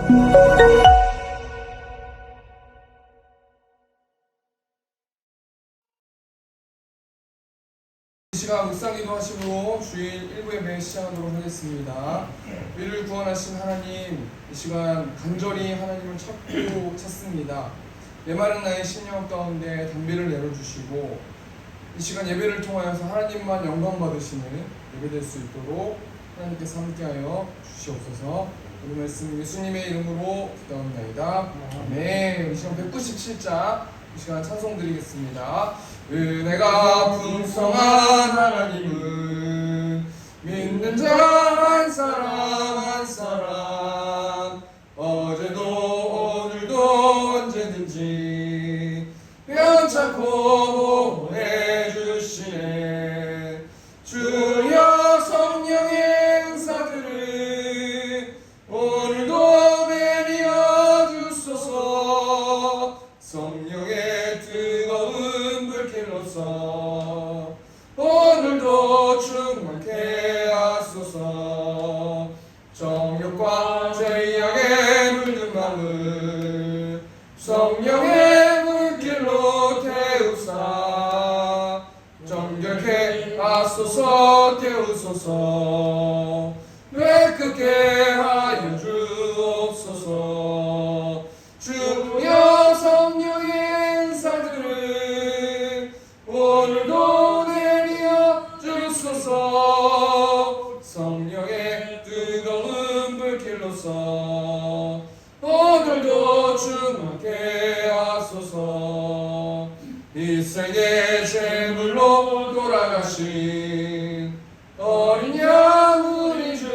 이 시간 묵상기도 하시고 주일 1부 예배 시작하도록 하겠습니다. 우리를 구원하신 하나님, 이 시간 간절히 하나님을 찾습니다. 메마른 나의 심령 가운데 담비를 내려주시고 이 시간 예배를 통하여서 하나님만 영광 받으시는 예배될 수 있도록 하나님께서 함께하여 주시옵소서. 오늘 말씀 예수님의 이름으로 기도합니다. 아멘. 이 시간 197장 이 시간 찬송 드리겠습니다. 은혜가 풍성한 하나님은 믿는 자 한 사람 한 사람 어제도 오늘도 언제든지 변찮고 보호해 주시네. 주여 성령의 은사들을 오늘도 내려 주소서. 성령의 뜨거운 불길로서 오늘도 충만케 하소서. 정욕과 죄악에 물든 마음을 성령의 물길로 태우사 정결케 하소서. 태우소서. 깨끗게 하여 주옵소서. 주여 성령의 은사들을 오늘도 내려 주소서. 성령의 뜨거운 불길로서 오늘도 충만케 하소서. 일생의 제물로 돌아가신 어린 양 우리 주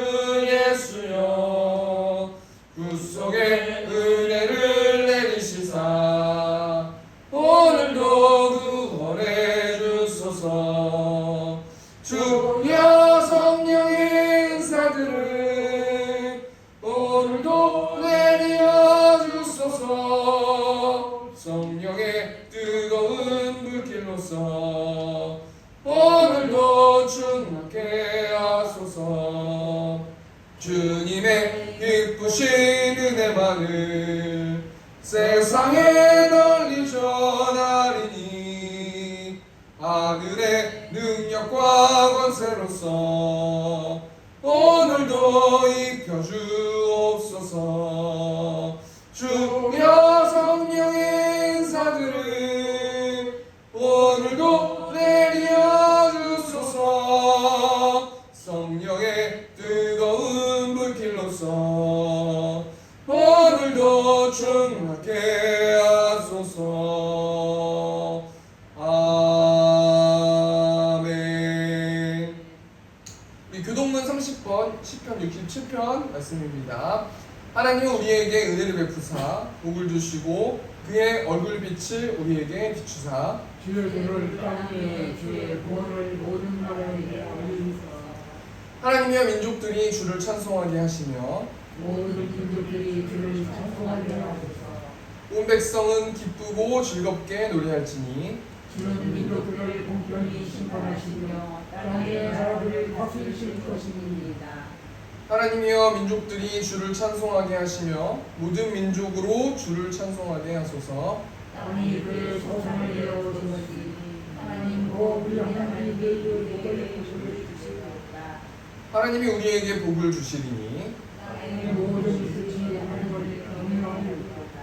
예수여, 구속의 은혜를 내리시사 오늘도 구원해 주소서. 주여 성령의 은사들을 오늘도 내려 주소서. 성령의 뜨거운 불길로서 오늘도 충만케 하소서. 주님의 기쁘신 은혜만을 세상에 널리 전하리니 하늘의 능력과 권세로서 오늘도 입혀주옵소서. 주여 성령의 은사들을 오늘도 내려 주소서. 성령의 뜨거운 불길로서 오늘도 충만케 하소서. 아멘. 우리 교동문 30번 시편 67편 말씀입니다. 하나님은 우리에게 은혜를 베푸사 복을 주시고 그의 얼굴빛을 우리에게 비추사 주의 도를 땅에 주의 구원을 모든 나라에게 알리소서. 하나님이여 민족들이 주를 찬송하게 하시며 모든 민족들이 주를 찬송하게 하소서. 온 백성은 기쁘고 즐겁게 노래할지니 주는 민족들을 공평히 심판하시며 땅의 나라를 다스리실 것입니다. 하나님이여 민족들이 주를 찬송하게 하시며 모든 민족으로 주를 찬송하게 하소서. 땅이 그의 소산을 내어주었으니 하나님도 우리 하나님께 우리에게 복을 주시옵다. 하나님이 우리에게 복을 주시리니 땅의 모든 뜻이 하나님을 경외하리로다.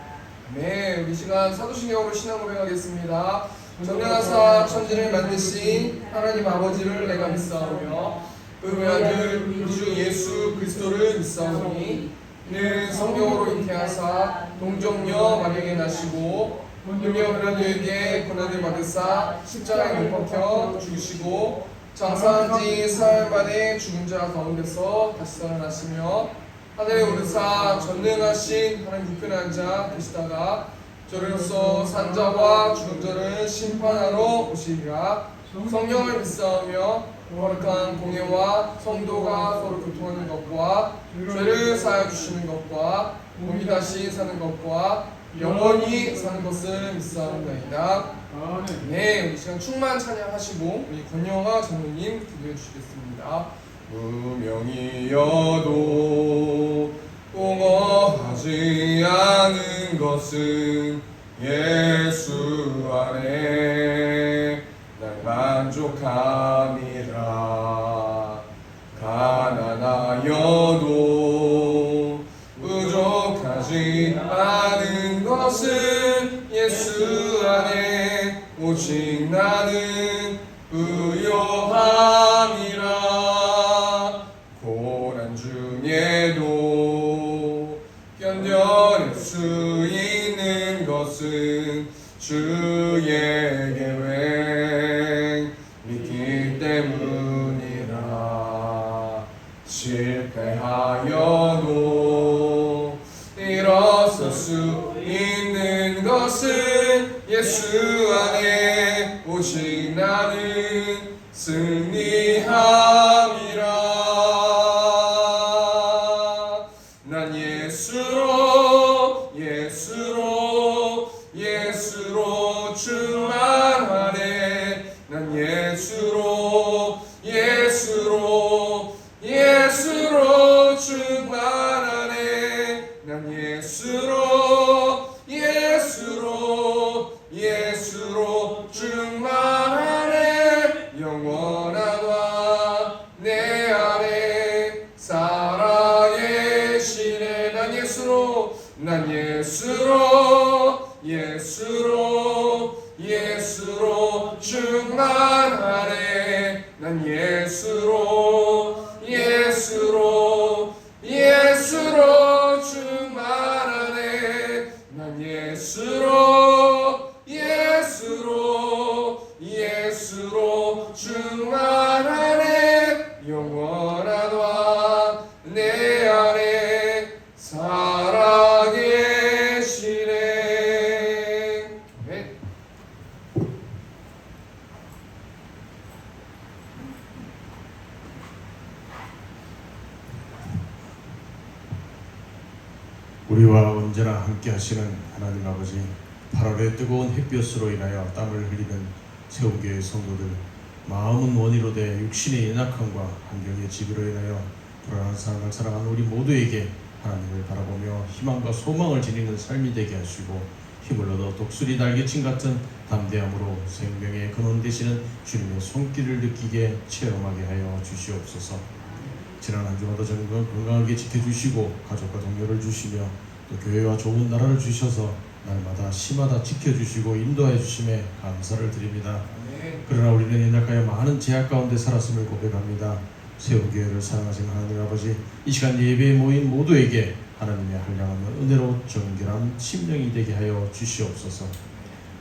네, 우리 시간 사도신경으로 신앙 고백하겠습니다. 전능하사 천지를 만드신 하나님 아버지를 내가 믿사오며 그 외아들 우리 주 예수 그리스도를 믿사오니 이는 성령으로 잉태하사 동정녀 마리아에게 나시고 본녀 빌라도에게 고난을 받으사 십자가에 못 박혀 죽으시고 장사한 지 사흘 만에 죽은 자 가운데서 다시 살아나시며 하늘에 오르사 전능하신 하나님 우편에 앉아 계시다가 저로서 산자와 죽은 자를 심판하러 오시리라. 성령을 믿사오며 거룩한 공예와 성도가 서로 교통하는 것과 죄를 사하여 주시는 것과 몸이 다시 사는 것과 영원히 사는 것을 믿사옵나이다. 네, 우리 시간 충만 찬양하시고 우리 권영아 장로님 기도해 주시겠습니다. 무명이여도 공허하지 것은 예수 안에 난 만족함이라. 가난하여도 부족하지 않은 것은 예수 안에 오직 나는 부요함이라. 고난 중에도 견뎌낼 수 있는 것은 주의 계획 믿기 때문이라. 실패하여도 일어설 수 있는 것은 예수 안에 오직 나는 승리함이라. 난 예수로 충만하네. 난 예수로 충만하네. 난 예수로 충만하네. 영원하다 내 안에 살아계시네. 난 예수로 충만하네. 난 예수로 충만하네. 난 예수로 충만하네. 영원하다 내 안에 살아계시네. 아멘. 우리와 언제나 함께 하시는 하나님 아버지, 8월의 뜨거운 햇볕으로 인하여 땀을 흘리는 세움교회 성도들, 마음은 원이로 돼 육신의 연약함과 환경의 지배로 인하여 불안한 삶을 살아가는 우리 모두에게 하나님을 바라보며 희망과 소망을 지니는 삶이 되게 하시고, 힘을 얻어 독수리 날개친 같은 담대함으로 생명의 근원 되시는 주님의 손길을 느끼게 체험하게 하여 주시옵소서. 지난 한 주마다 정말 건강하게 지켜주시고 가족과 동료를 주시며 또 교회와 좋은 나라를 주셔서 날마다 시마다 지켜주시고 인도해 주심에 감사를 드립니다. 그러나 우리는 연약하여 많은 제약 가운데 살았음을 고백합니다. 세움교회를 사랑하시는 하나님 아버지, 이 시간 예배에 모인 모두에게 하나님의 한량하며 은혜로 정결한 심령이 되게 하여 주시옵소서.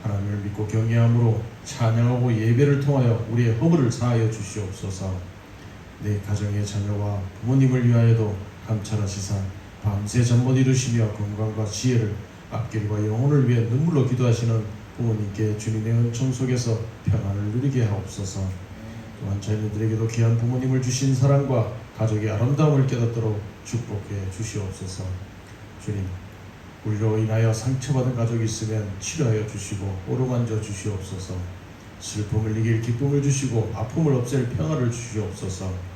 하나님을 믿고 경외함으로 찬양하고 예배를 통하여 우리의 허물을 사하여 주시옵소서. 내 가정의 자녀와 부모님을 위하여도 감찰하시사 밤새 잠 못 이루시며 건강과 지혜를, 앞길과 영혼을 위해 눈물로 기도하시는 부모님께 주님의 은총 속에서 평안을 누리게 하옵소서. 또한 자녀들에게도 귀한 부모님을 주신 사랑과 가족의 아름다움을 깨닫도록 축복해 주시옵소서. 주님, 우리로 인하여 상처받은 가족이 있으면 치료하여 주시고 어루만져 주시옵소서. 슬픔을 이길 기쁨을 주시고 아픔을 없앨 평화를 주시옵소서.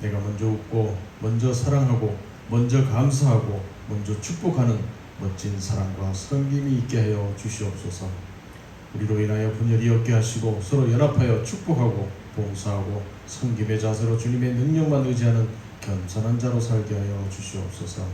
내가 먼저 웃고 먼저 사랑하고 먼저 감사하고 먼저 축복하는 멋진 사랑과 섬김이 있게 하여 주시옵소서. 우리로 인하여 분열이 없게 하시고 서로 연합하여 축복하고 봉사하고 섬김의 자세로 주님의 능력만 의지하는 겸손한 자로 살게 하여 주시옵소서.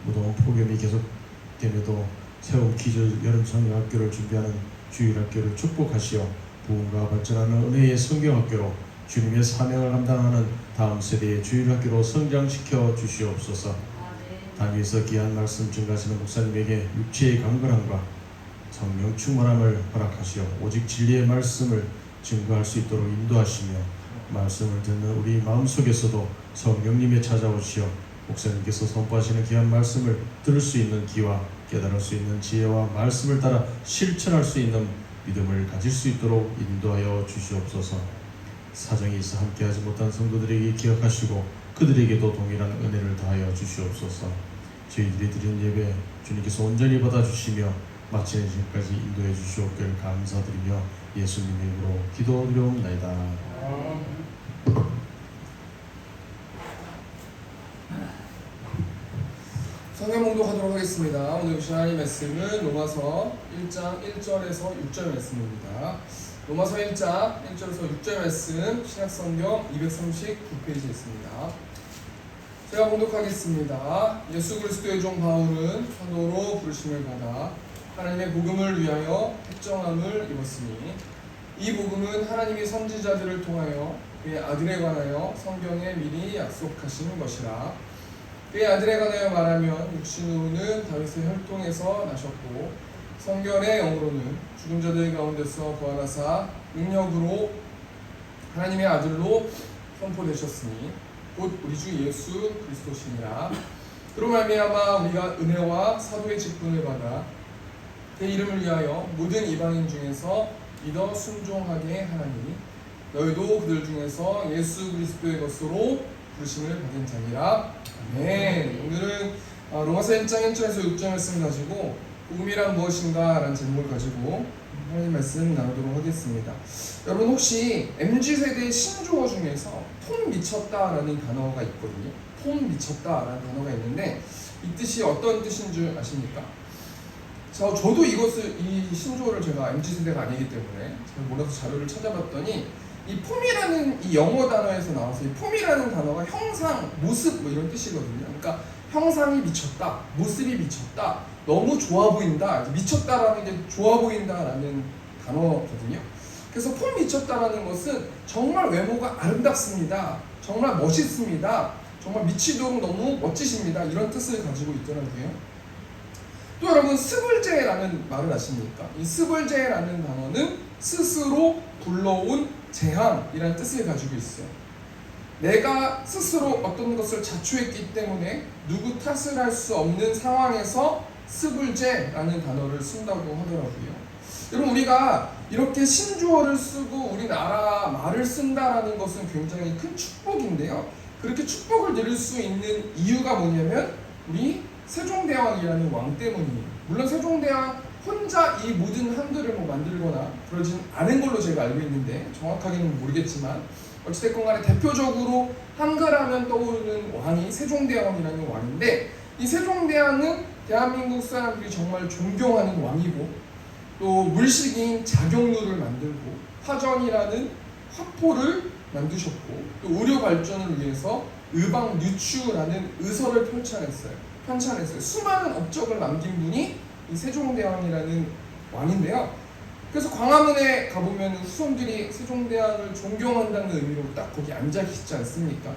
무더운 폭염이 계속됨에도 세움 기절 여름 성경학교를 준비하는 주일학교를 축복하시어 부흥과 발전하는 은혜의 성경학교로 주님의 사명을 감당하는 다음 세대의 주일학교로 성장시켜 주시옵소서. 단위에서 귀한 말씀 증가하시는 목사님에게 육체의 강건함과 성령 충만함을 허락하시어 오직 진리의 말씀을 증거할 수 있도록 인도하시며, 말씀을 듣는 우리 마음속에서도 성령님의 찾아오시어 목사님께서 선포하시는 귀한 말씀을 들을 수 있는 귀와 깨달을 수 있는 지혜와 말씀을 따라 실천할 수 있는 믿음을 가질 수 있도록 인도하여 주시옵소서. 사정이 있어 함께하지 못한 성도들에게 기억하시고 그들에게도 동일한 은혜를 더하여 주시옵소서. 저희들이 드린 예배 주님께서 온전히 받아주시며 마치는 시간까지 인도해 주시옵기를 감사드리며 예수님의 이름으로 기도드리옵나이다. 성경 봉독하도록 하겠습니다. 오늘 주신 하나님 말씀은 로마서 1장 1절에서 6절 말씀입니다. 로마서 1장 1절에서 6절 말씀 신약성경 239페이지에 있습니다. 제가 봉독하겠습니다. 예수 그리스도의 종 바울은 사도로 부르심을 받아 하나님의 복음을 위하여 택정함을 입었으니 이 복음은 하나님이 선지자들을 통하여 그의 아들에 관하여 성경에 미리 약속하신 것이라. 그의 아들에 관하여 말하면 육신으로는 다윗의 혈통에서 나셨고 성결의 영으로는 죽은 자들 가운데서 부활하사 능력으로 하나님의 아들로 선포되셨으니 곧 우리 주 예수 그리스도시니라. 그로 말미암아 우리가 은혜와 사도의 직분을 받아 그 이름을 위하여 모든 이방인 중에서 믿어 순종하게 하나니 너희도 그들 중에서 예수 그리스도의 것으로 부르심을 받은 자니라. 아멘. 오늘은 로마서 1장 1절에서 6절 말씀을 가지고 복음이란 무엇인가 라는 제목을 가지고 하나님 말씀 나누도록 하겠습니다. 여러분 혹시 MZ세대의 신조어 중에서 폼 미쳤다 라는 단어가 있거든요. 폼 미쳤다 라는 단어가 있는데 이 뜻이 어떤 뜻인 줄 아십니까? 저도 이 신조어를 제가 MZ세대가 아니기 때문에 잘 몰라서 자료를 찾아봤더니 이 폼이라는 이 영어 단어에서 나와서 이 폼이라는 단어가 형상, 모습 뭐 이런 뜻이거든요. 그러니까 형상이 미쳤다, 모습이 미쳤다, 너무 좋아 보인다, 미쳤다라는 게 좋아 보인다라는 단어거든요. 그래서 폼 미쳤다라는 것은 정말 외모가 아름답습니다, 정말 멋있습니다, 정말 미치도록 너무 멋지십니다 이런 뜻을 가지고 있더라고요. 또 여러분 스불제라는 말을 아십니까? 이 스불제라는 단어는 스스로 불러온 재앙이라는 뜻을 가지고 있어요. 내가 스스로 어떤 것을 자초했기 때문에 누구 탓을 할 수 없는 상황에서 스불제라는 단어를 쓴다고 하더라고요. 여러분 우리가 이렇게 신조어를 쓰고 우리나라 말을 쓴다라는 것은 굉장히 큰 축복인데요. 그렇게 축복을 누릴 수 있는 이유가 뭐냐면 우리 세종대왕이라는 왕 때문이에요. 물론 세종대왕 혼자 이 모든 한글을 만들거나 그러진 않은 걸로 제가 알고 있는데 정확하게는 모르겠지만 어찌됐건 간에 대표적으로 한글하면 떠오르는 왕이 세종대왕이라는 왕인데 이 세종대왕은 대한민국 사람들이 정말 존경하는 왕이고 또 물시기인 자경루를 만들고 화전이라는 화포를 만드셨고 또 의료 발전을 위해서 의방류추라는 의서를 편찬했어요. 수많은 업적을 남긴 분이 이 세종대왕이라는 왕인데요. 그래서 광화문에 가보면 후손들이 세종대왕을 존경한다는 의미로 딱 거기 앉아 계시지 않습니까?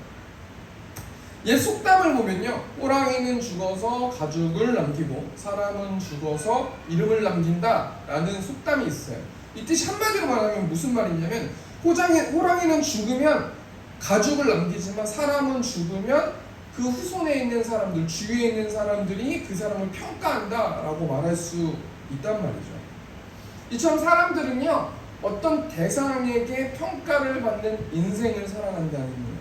옛 속담을 보면요, 호랑이는 죽어서 가죽을 남기고 사람은 죽어서 이름을 남긴다 라는 속담이 있어요. 이 뜻이 한마디로 말하면 무슨 말이냐면 호랑이는 죽으면 가죽을 남기지만 사람은 죽으면 그 후손에 있는 사람들, 주위에 있는 사람들이 그 사람을 평가한다 라고 말할 수 있단 말이죠. 이처럼 사람들은요, 어떤 대상에게 평가를 받는 인생을 살아간다는 거예요.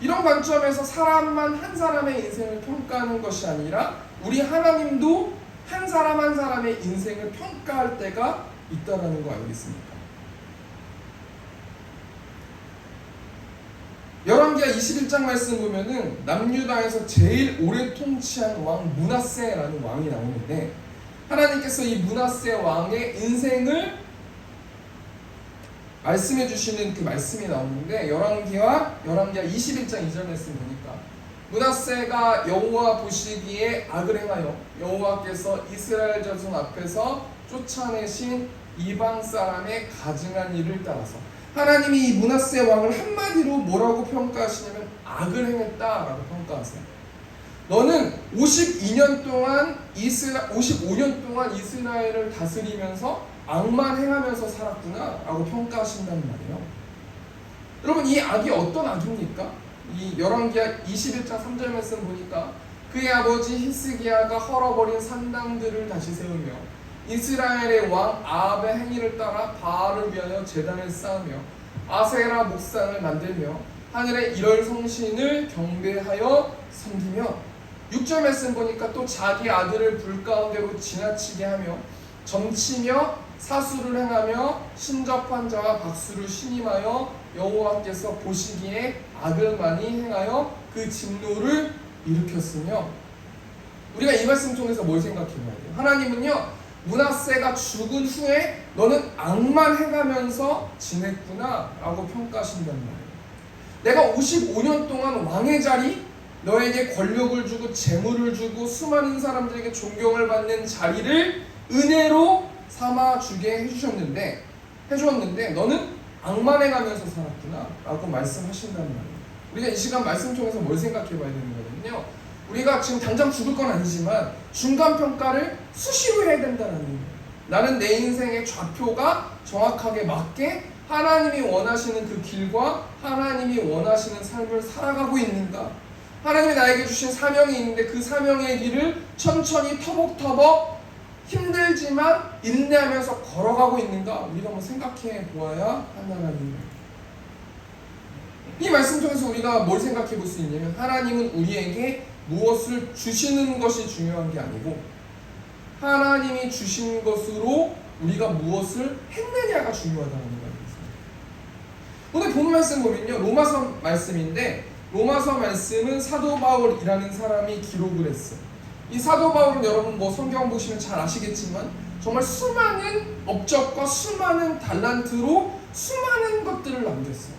이런 관점에서 사람만 한 사람의 인생을 평가하는 것이 아니라 우리 하나님도 한 사람 한 사람의 인생을 평가할 때가 있다는 거 아니겠습니까? 열왕기하 21장 말씀 보면은 남유다에서 제일 오래 통치한 왕 므낫세라는 왕이 나오는데 하나님께서 이 므낫세 왕의 인생을 말씀해 주시는 그 말씀이 나오는데 열왕기하 21장 2절 말씀 보니까 므낫세가 여호와 보시기에 악을 행하여 여호와께서 이스라엘 자손 앞에서 쫓아내신 이방 사람의 가증한 일을 따라서 하나님이 이 므낫세 왕을 한마디로 뭐라고 평가하시냐면 악을 행했다라고 평가하세요. 너는 55년 동안 이스라엘을 다스리면서 악만 행하면서 살았구나 라고 평가하신단 말이에요. 여러분 이 악이 어떤 악입니까? 이 열왕기하 21장 3절 말씀 보니까 그의 아버지 히스기야가 헐어버린 산당들을 다시 세우며 이스라엘의 왕 아합의 행위를 따라 바알을 위하여 제단을 쌓으며 아세라 목상을 만들며 하늘의 일월 성신을 경배하여 섬기며 6절 말씀 보니까 또 자기 아들을 불 가운데로 지나치게 하며 점치며 사수를 행하며 신접한 자와 박수를 신임하여 여호와께서 보시기에 악을 많이 행하여 그 진노를 일으켰으며 우리가 이 말씀 통해서 뭘 생각해 봐야 돼요? 하나님은요, 므낫세가 죽은 후에 너는 악만 행하면서 지냈구나 라고 평가하신단 말이에요. 내가 55년 동안 왕의 자리, 너에게 권력을 주고 재물을 주고 수많은 사람들에게 존경을 받는 자리를 은혜로 삼아주게 해주었는데 너는 악만 행하면서 살았구나 라고 말씀하신단 말이에요. 우리가 이 시간 말씀 통해서 뭘 생각해 봐야 되는 거거든요. 우리가 지금 당장 죽을 건 아니지만 중간평가를 수시로 해야 된다는 거예요. 나는 내 인생의 좌표가 정확하게 맞게 하나님이 원하시는 그 길과 하나님이 원하시는 삶을 살아가고 있는가? 하나님이 나에게 주신 사명이 있는데 그 사명의 길을 천천히 터벅터벅 힘들지만 인내하면서 걸어가고 있는가? 우리가 한번 생각해 보아야 한다는 거예요. 이 말씀 통해서 우리가 뭘 생각해 볼 수 있냐면 하나님은 우리에게 무엇을 주시는 것이 중요한 게 아니고 하나님이 주신 것으로 우리가 무엇을 했느냐가 중요하다는 거였습니다. 오늘 본 말씀 보면요, 로마서 말씀인데 로마서 말씀은 사도 바울이라는 사람이 기록을 했어요. 이 사도 바울은 여러분 뭐 성경 보시면 잘 아시겠지만 정말 수많은 업적과 수많은 달란트로 수많은 것들을 남겼어요.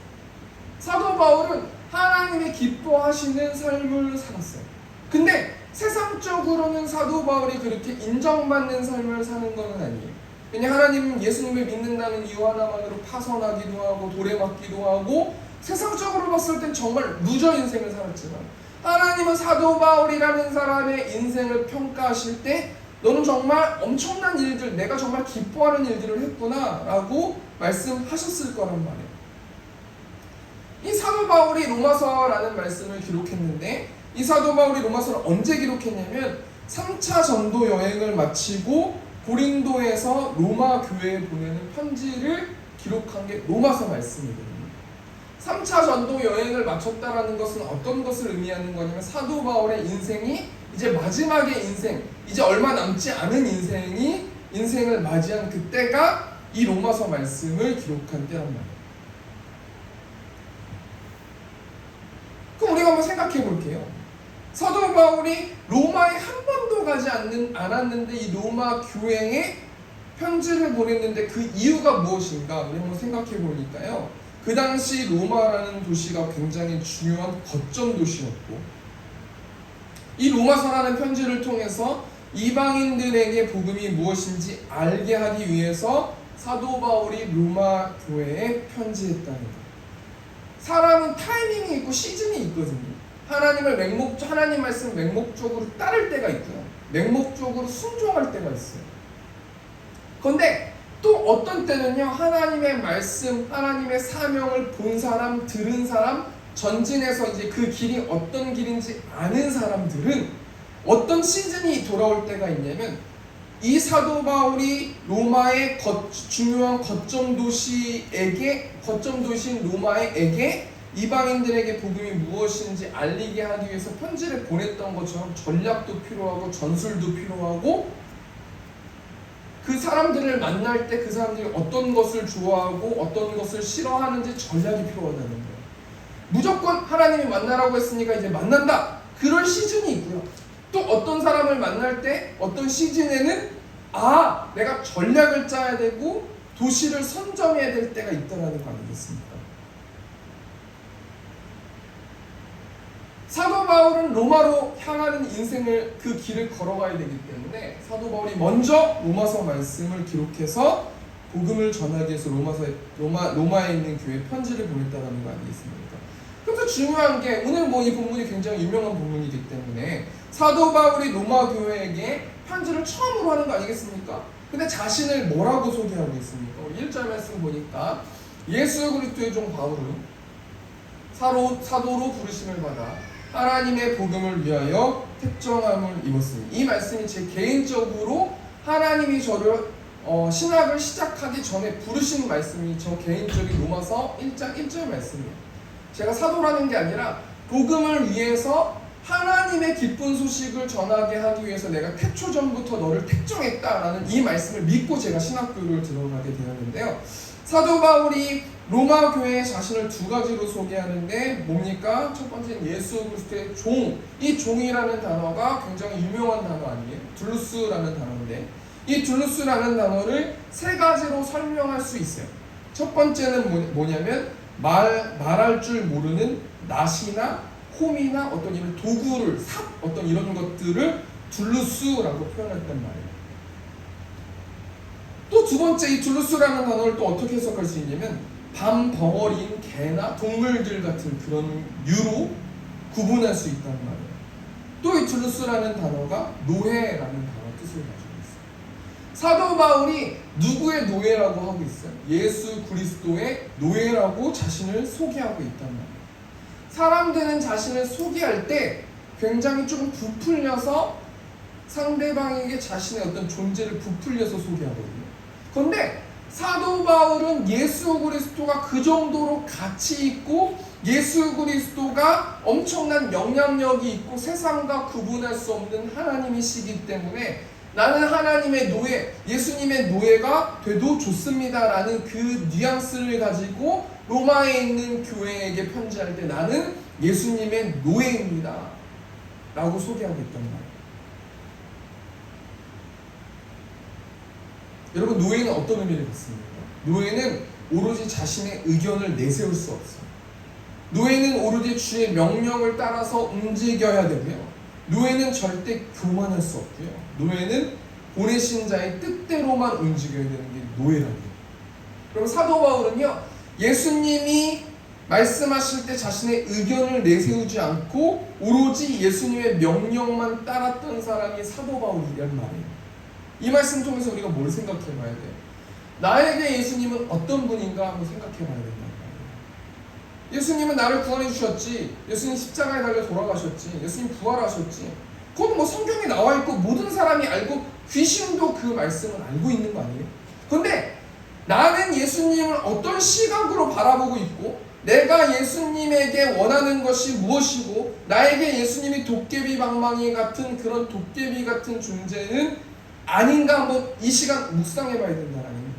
사도 바울은 하나님이 기뻐하시는 삶을 살았어요. 근데 세상적으로는 사도 바울이 그렇게 인정받는 삶을 사는 것은 아니에요. 왜냐 하나님은 예수님을 믿는다는 이유 하나만으로 파선하기도 하고 돌에 맞기도 하고 세상적으로 봤을 땐 정말 루저 인생을 살았지만 하나님은 사도 바울이라는 사람의 인생을 평가하실 때 너는 정말 엄청난 일들, 내가 정말 기뻐하는 일들을 했구나 라고 말씀하셨을 거란 말이에요. 이 사도 바울이 로마서라는 말씀을 기록했는데 이 사도 바울이 로마서를 언제 기록했냐면 3차 전도 여행을 마치고 고린도에서 로마 교회에 보내는 편지를 기록한 게 로마서 말씀이거든요. 3차 전도 여행을 마쳤다라는 것은 어떤 것을 의미하는 거냐면 사도 바울의 인생이 이제 마지막의 인생, 이제 얼마 남지 않은 인생을 맞이한 그때가 이 로마서 말씀을 기록한 때란 말이에요. 그럼 우리가 한번 생각해 볼게요. 사도 바울이 로마에 한 번도 가지 않았는데 이 로마 교회에 편지를 보냈는데 그 이유가 무엇인가 우리 한번 생각해 보니까요. 그 당시 로마라는 도시가 굉장히 중요한 거점 도시였고 이 로마서라는 편지를 통해서 이방인들에게 복음이 무엇인지 알게 하기 위해서 사도 바울이 로마 교회에 편지했다는 거예요. 사람은 타이밍이 있고 시즌이 있거든요. 하나님 말씀 맹목적으로 따를 때가 있고요. 맹목적으로 순종할 때가 있어요. 그런데 또 어떤 때는요, 하나님의 말씀, 하나님의 사명을 본 사람, 들은 사람, 전진해서 이제 그 길이 어떤 길인지 아는 사람들은 어떤 시즌이 돌아올 때가 있냐면 이 사도 바울이 로마의 중요한 거점 도시인 로마에게 이방인들에게 복음이 무엇인지 알리게 하기 위해서 편지를 보냈던 것처럼 전략도 필요하고 전술도 필요하고 그 사람들을 만날 때 그 사람들이 어떤 것을 좋아하고 어떤 것을 싫어하는지 전략이 필요하다는 거예요. 무조건 하나님이 만나라고 했으니까 이제 만난다. 그런 시즌이 있고요. 또 어떤 사람을 만날 때 어떤 시즌에는 내가 전략을 짜야 되고 도시를 선점해야 될 때가 있다는 거 아니겠습니까? 사도 바울은 로마로 향하는 인생을 그 길을 걸어가야 되기 때문에 사도 바울이 먼저 로마서 말씀을 기록해서 복음을 전하기 위해서 로마에 있는 교회에 편지를 보냈다는 거 아니겠습니까? 그래서 중요한 게 오늘 이 본문이 굉장히 유명한 본문이기 때문에 사도 바울이 로마 교회에게 편지를 처음으로 하는 거 아니겠습니까? 근데 자신을 뭐라고 소개하고 있습니까? 1절 말씀 보니까 예수 그리스도의 종 바울은 사도로 부르심을 받아 하나님의 복음을 위하여 택정함을 입었습니다. 이 말씀이 제 개인적으로 하나님이 저를 신학을 시작하기 전에 부르신 말씀이 저 개인적인 로마서 1장 1절 말씀이에요. 제가 사도라는 게 아니라 복음을 위해서 하나님의 기쁜 소식을 전하게 하기 위해서 내가 태초 전부터 너를 택정했다라는 이 말씀을 믿고 제가 신학교를 들어가게 되었는데요. 사도 바울이 로마 교회의 자신을 두 가지로 소개하는데 뭡니까? 첫 번째는 예수 그리스도의 종. 이 종이라는 단어가 굉장히 유명한 단어 아니에요? 둘루스라는 단어인데 이 둘루스라는 단어를 세 가지로 설명할 수 있어요. 첫 번째는 뭐냐면 말할 줄 모르는 낫이나 홈이나 어떤 이런 도구를 어떤 이런 것들을 둘루스라고 표현했단 말이에요. 또 두 번째 이 둘루스라는 단어를 또 어떻게 해석할 수 있냐면 밤 벙어리인 개나 동물들 같은 그런 유로 구분할 수 있단 말이에요. 또 이 둘루스라는 단어가 노예라는 단어 뜻을 가지고 있어요. 사도 바울이 누구의 노예라고 하고 있어요? 예수 그리스도의 노예라고 자신을 소개하고 있단 말이에요. 사람들은 자신을 소개할 때 굉장히 좀 부풀려서 상대방에게 자신의 어떤 존재를 부풀려서 소개하거든요. 그런데 사도 바울은 예수 그리스도가 그 정도로 가치 있고 예수 그리스도가 엄청난 영향력이 있고 세상과 구분할 수 없는 하나님이시기 때문에 나는 하나님의 노예, 예수님의 노예가 돼도 좋습니다라는 그 뉘앙스를 가지고 로마에 있는 교회에게 편지할 때 나는 예수님의 노예입니다 라고 소개하고 있단 말이에요. 여러분, 노예는 어떤 의미를 갖습니까? 노예는 오로지 자신의 의견을 내세울 수 없어요. 노예는 오로지 주의 명령을 따라서 움직여야 되고요. 노예는 절대 교만할 수 없고요. 노예는 보내신 자의 뜻대로만 움직여야 되는 게 노예라고요. 그럼 사도 바울은요, 예수님이 말씀하실 때 자신의 의견을 내세우지 않고 오로지 예수님의 명령만 따랐던 사람이 사도 바울이란 말이에요. 이 말씀 통해서 우리가 뭘 생각해 봐야 돼요? 나에게 예수님은 어떤 분인가 한번 생각해 봐야 된단 말이에요. 예수님은 나를 구원해 주셨지. 예수님 십자가에 달려 돌아가셨지. 예수님 부활하셨지. 그건 뭐 성경에 나와 있고 모든 사람이 알고 귀신도 그 말씀을 알고 있는 거 아니에요? 그런데 나는 예수님을 어떤 시각으로 바라보고 있고 내가 예수님에게 원하는 것이 무엇이고 나에게 예수님이 도깨비 방망이 같은 그런 도깨비 같은 존재는 아닌가 한번 이 시간 묵상해 봐야 된다라는 거예요.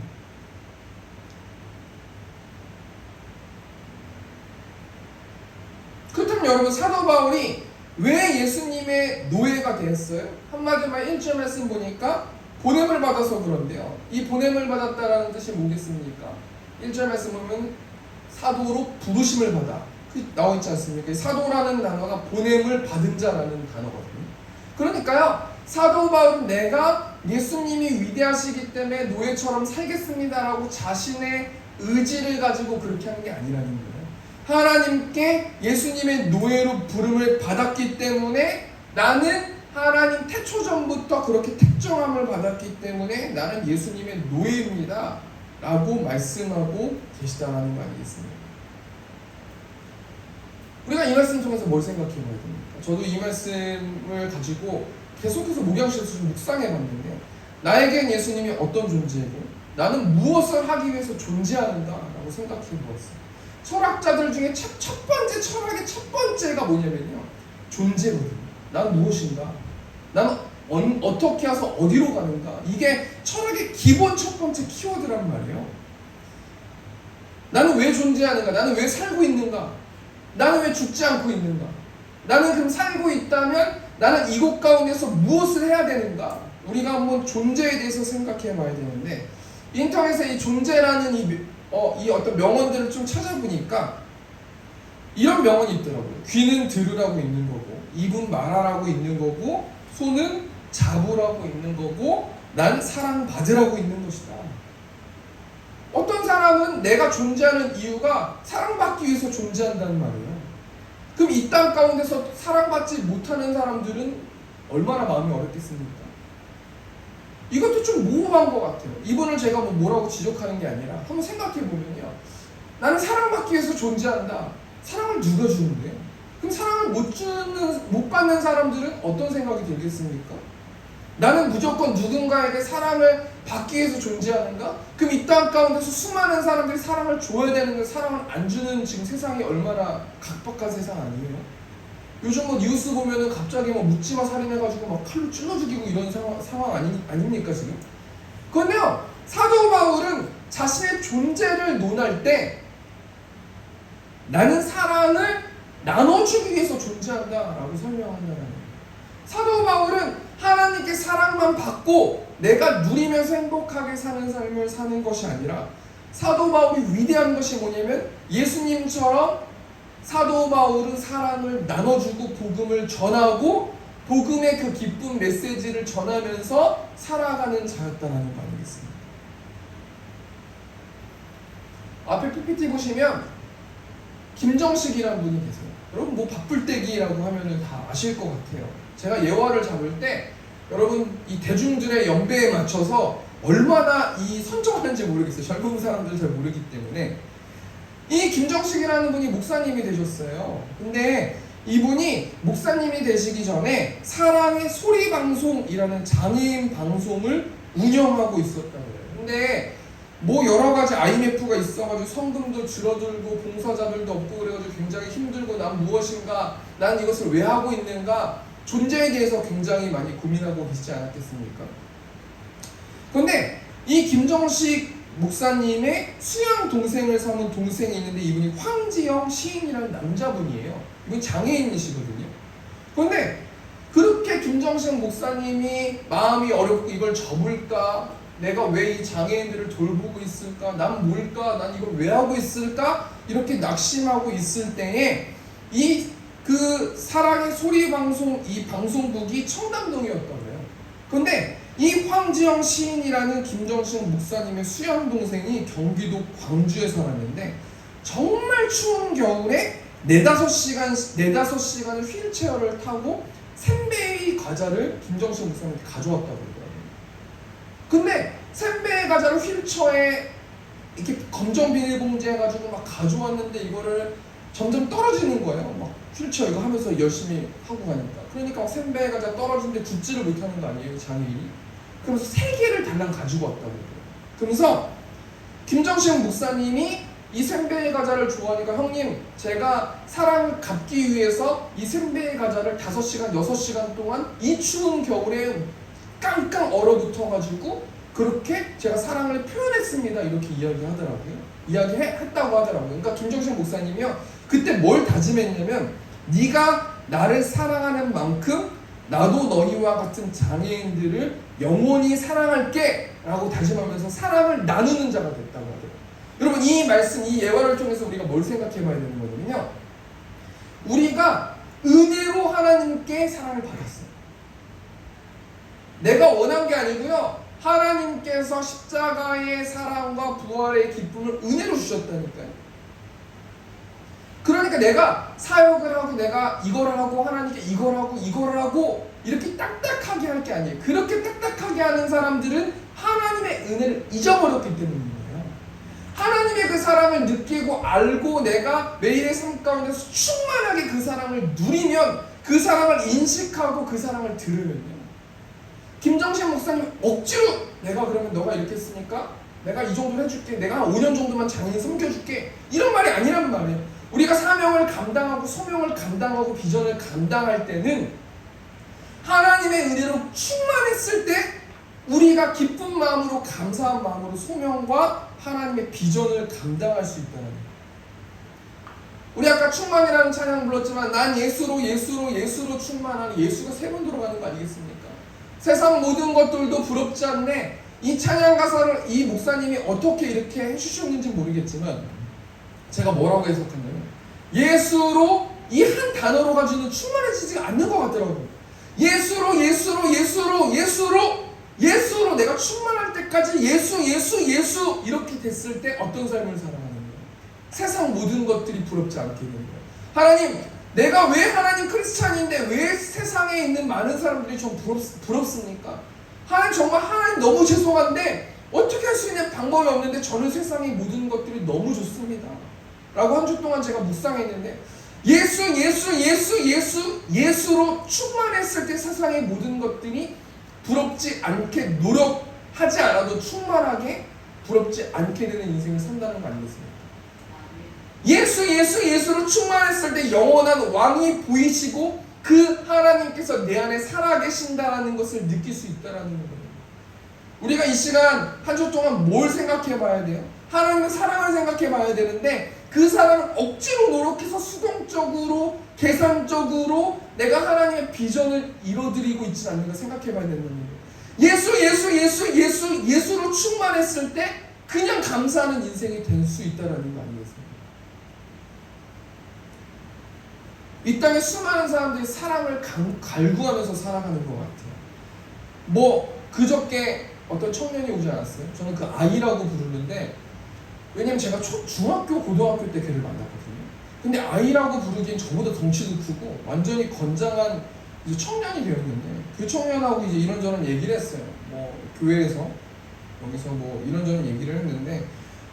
그렇다면 여러분, 사도 바울이 왜 예수님의 노예가 되었어요? 한마디로 말 1절 말씀 보니까 보냄을 받아서 그런데요. 이 보냄을 받았다라는 뜻이 뭐겠습니까? 1절 말씀 보면 사도로 부르심을 받아. 나와 있지 않습니까? 사도라는 단어가 보냄을 받은 자라는 단어거든요. 그러니까요, 사도 바울은 내가 예수님이 위대하시기 때문에 노예처럼 살겠습니다라고 자신의 의지를 가지고 그렇게 한 게 아니라는 거예요. 하나님께 예수님의 노예로 부름을 받았기 때문에 나는 하나님 태초전부터 그렇게 택정함을 받았기 때문에 나는 예수님의 노예입니다 라고 말씀하고 계시다는 거 아니겠습니까? 우리가 이 말씀 통해서 뭘 생각해 봐야 됩니까? 저도 이 말씀을 가지고 계속해서 목양실에서 묵상해 봤는데 나에겐 예수님이 어떤 존재이고 나는 무엇을 하기 위해서 존재하는가 라고 생각해 보았어요. 철학자들 중에 첫 번째 철학의 첫 번째가 뭐냐면요, 존재거든요. 난 무엇인가? 나는 어떻게 해서 어디로 가는가? 이게 철학의 기본 첫 번째 키워드란 말이에요. 나는 왜 존재하는가? 나는 왜 살고 있는가? 나는 왜 죽지 않고 있는가? 나는 그럼 살고 있다면 나는 이곳 가운데서 무엇을 해야 되는가? 우리가 한번 존재에 대해서 생각해 봐야 되는데 인터넷에 이 존재라는 이 어떤 명언들을 좀 찾아보니까 이런 명언이 있더라고요. 귀는 들으라고 있는 거고, 입은 말하라고 있는 거고, 손은 잡으라고 있는 거고, 난 사랑받으라고 있는 것이다. 어떤 사람은 내가 존재하는 이유가 사랑받기 위해서 존재한다는 말이에요. 그럼 이 땅 가운데서 사랑받지 못하는 사람들은 얼마나 마음이 어렵겠습니까? 이것도 좀 모호한 것 같아요. 이분을 제가 뭐라고 지적하는 게 아니라 한번 생각해 보면요, 나는 사랑받기 위해서 존재한다. 사랑을 누가 주는데요? 그럼 사랑을 못 받는 사람들은 어떤 생각이 들겠습니까? 나는 무조건 누군가에게 사랑을 받기 위해서 존재하는가? 그럼 이 땅 가운데서 수많은 사람들이 사랑을 줘야 되는데 사랑을 안 주는 지금 세상이 얼마나 각박한 세상 아니에요? 요즘 뭐 뉴스 보면은 갑자기 뭐 묻지마 살인해가지고 막 칼로 찔러 죽이고 이런 상황 아닙니까 지금? 그런데요, 사도 바울은 자신의 존재를 논할 때 나는 사랑을 나눠주기 위해서 존재한다라고 설명한다는 거예요. 사도 바울은 하나님께 사랑만 받고 내가 누리면서 행복하게 사는 삶을 사는 것이 아니라, 사도 바울이 위대한 것이 뭐냐면 예수님처럼 사도 바울은 사랑을 나눠주고 복음을 전하고 복음의 그 기쁜 메시지를 전하면서 살아가는 자였다는 거 아니겠습니까? 앞에 PPT 보시면 김정식이라는 분이 계세요. 여러분 뭐 바쁠때기라고 하면은 다 아실 것 같아요. 제가 예화를 잡을 때 여러분 이 대중들의 연배에 맞춰서 얼마나 이 선정하는지 모르겠어요. 젊은 사람들은 잘 모르기 때문에. 이 김정식이라는 분이 목사님이 되셨어요. 근데 이분이 목사님이 되시기 전에 사랑의 소리방송이라는 장애인 방송을 운영하고 있었다고 해요. 근데 뭐 여러 가지 IMF가 있어가지고 성금도 줄어들고 봉사자들도 없고 그래가지고 굉장히 힘들고 난 무엇인가, 난 이것을 왜 하고 있는가, 존재에 대해서 굉장히 많이 고민하고 계시지 않았겠습니까? 그런데 이 김정식 목사님의 수양 동생을 삼은 동생이 있는데 이분이 황지영 시인이라는 남자분이에요. 이분이 장애인이시거든요. 그런데 그렇게 김정식 목사님이 마음이 어렵고 이걸 접을까? 내가 왜 이 장애인들을 돌보고 있을까? 난 뭘까? 난 이걸 왜 하고 있을까? 이렇게 낙심하고 있을 때에 그 사랑의 소리 방송 이 방송국이 청담동이었다고 해요. 그런데 이 황지영 시인이라는 김정식 목사님의 수양 동생이 경기도 광주에 살았는데 정말 추운 겨울에 4-5시간을 휠체어를 타고 샌베이 과자를 김정식 목사님한테 가져왔다고 그러더라고요. 근데 샌베이 과자를 휠체어에 이렇게 검정 비닐봉지에 해가지고 막 가져왔는데 이거를 점점 떨어지는 거예요. 막 휠체어 이거 하면서 열심히 하고 가니까. 그러니까 샌베이 과자 떨어지는데 줍지를 못하는 거 아니에요, 장애인이? 그러면서 3개를 달랑 가지고 왔다고 그래요. 그러면서 김정식 목사님이 이 샌베이 과자를 좋아하니까, 형님 제가 사랑을 갚기 위해서 이 샌베이 과자를 5시간, 6시간 동안 이 추운 겨울에 깡깡 얼어붙어가지고 그렇게 제가 사랑을 표현했습니다. 이렇게 이야기하더라고요. 이야기했다고 하더라고요. 그러니까 김정식 목사님이요, 그때 뭘 다짐했냐면, 네가 나를 사랑하는 만큼 나도 너희와 같은 장애인들을 영원히 사랑할게 라고 다짐하면서 사랑을 나누는 자가 됐다고 하더라고요. 여러분 이 말씀, 이 예화를 통해서 우리가 뭘 생각해 봐야 되는 거냐면요, 우리가 은혜로 하나님께 사랑을 받았어요. 내가 원한 게 아니고요, 하나님께서 십자가의 사랑과 부활의 기쁨을 은혜로 주셨다니까요. 그러니까 내가 사역을 하고 내가 이걸 하고 하나님께 이걸 하고 이렇게 딱딱하게 할 게 아니에요. 그렇게 딱딱하게 하는 사람들은 하나님의 은혜를 잊어버렸기 때문인 거예요. 하나님의 그 사랑을 느끼고 알고 내가 매일의 삶 가운데서 충만하게 그 사랑을 누리면, 그 사랑을 인식하고 그 사랑을 들으면요, 김정식 목사님 억지로 내가 그러면 너가 이렇게 했으니까 내가 이 정도를 해줄게, 내가 한 5년 정도만 장애인 섬겨줄게, 이런 말이 아니란 말이에요. 우리가 사명을 감당하고 소명을 감당하고 비전을 감당할 때는 하나님의 은혜로 충만했을 때 우리가 기쁜 마음으로, 감사한 마음으로 소명과 하나님의 비전을 감당할 수 있다는 거예요. 우리 아까 충만이라는 찬양 불렀지만 난 예수로 충만하니, 예수가 3번 들어가는 거 아니겠습니까? 세상 모든 것들도 부럽지 않네. 이 찬양 가사를 이 목사님이 어떻게 이렇게 해주셨는지 모르겠지만 제가 뭐라고 해석하냐면, 예수로 이 한 단어로 가지고는 충만해지지 않는 것 같더라고요. 예수로 내가 충만할 때까지 예수 이렇게 됐을 때 어떤 삶을 살아가는 거예요? 세상 모든 것들이 부럽지 않게 되는 거예요. 하나님, 내가 왜 하나님 크리스찬인데 왜 세상에 있는 많은 사람들이 좀 부럽습니까? 하나님, 정말 하나님 너무 죄송한데 어떻게 할 수 있는 방법이 없는데 저는 세상의 모든 것들이 너무 좋습니다 라고 한 주 동안 제가 묵상했는데, 예수로 충만했을 때 세상의 모든 것들이 부럽지 않게, 노력하지 않아도 충만하게 부럽지 않게 되는 인생을 산다는 거 아니겠습니까? 예수로 충만했을 때 영원한 왕이 보이시고 그 하나님께서 내 안에 살아계신다라는 것을 느낄 수 있다라는 거예요. 우리가 이 시간 한 주 동안 뭘 생각해 봐야 돼요? 하나님의 사랑을 생각해 봐야 되는데 그 사랑을 억지로 노력해서 수동적으로 계산적으로 내가 하나님의 비전을 이뤄드리고 있지 않는가 생각해 봐야 된다는 거예요. 예수로 충만했을 때 그냥 감사하는 인생이 될 수 있다라는 거 아니겠습니까? 이 땅에 수많은 사람들이 사랑을 갈구하면서 살아가는 것 같아요. 뭐 그저께 어떤 청년이 오지 않았어요? 저는 그 아이라고 부르는데 왜냐면 제가 중학교, 고등학교 때 걔를 만났거든요. 근데 아이라고 부르기엔 저보다 덩치도 크고 완전히 건장한 이제 청년이 되었는데 그 청년하고 이제 이런저런 얘기를 했어요. 뭐 교회에서 여기서 뭐 이런저런 얘기를 했는데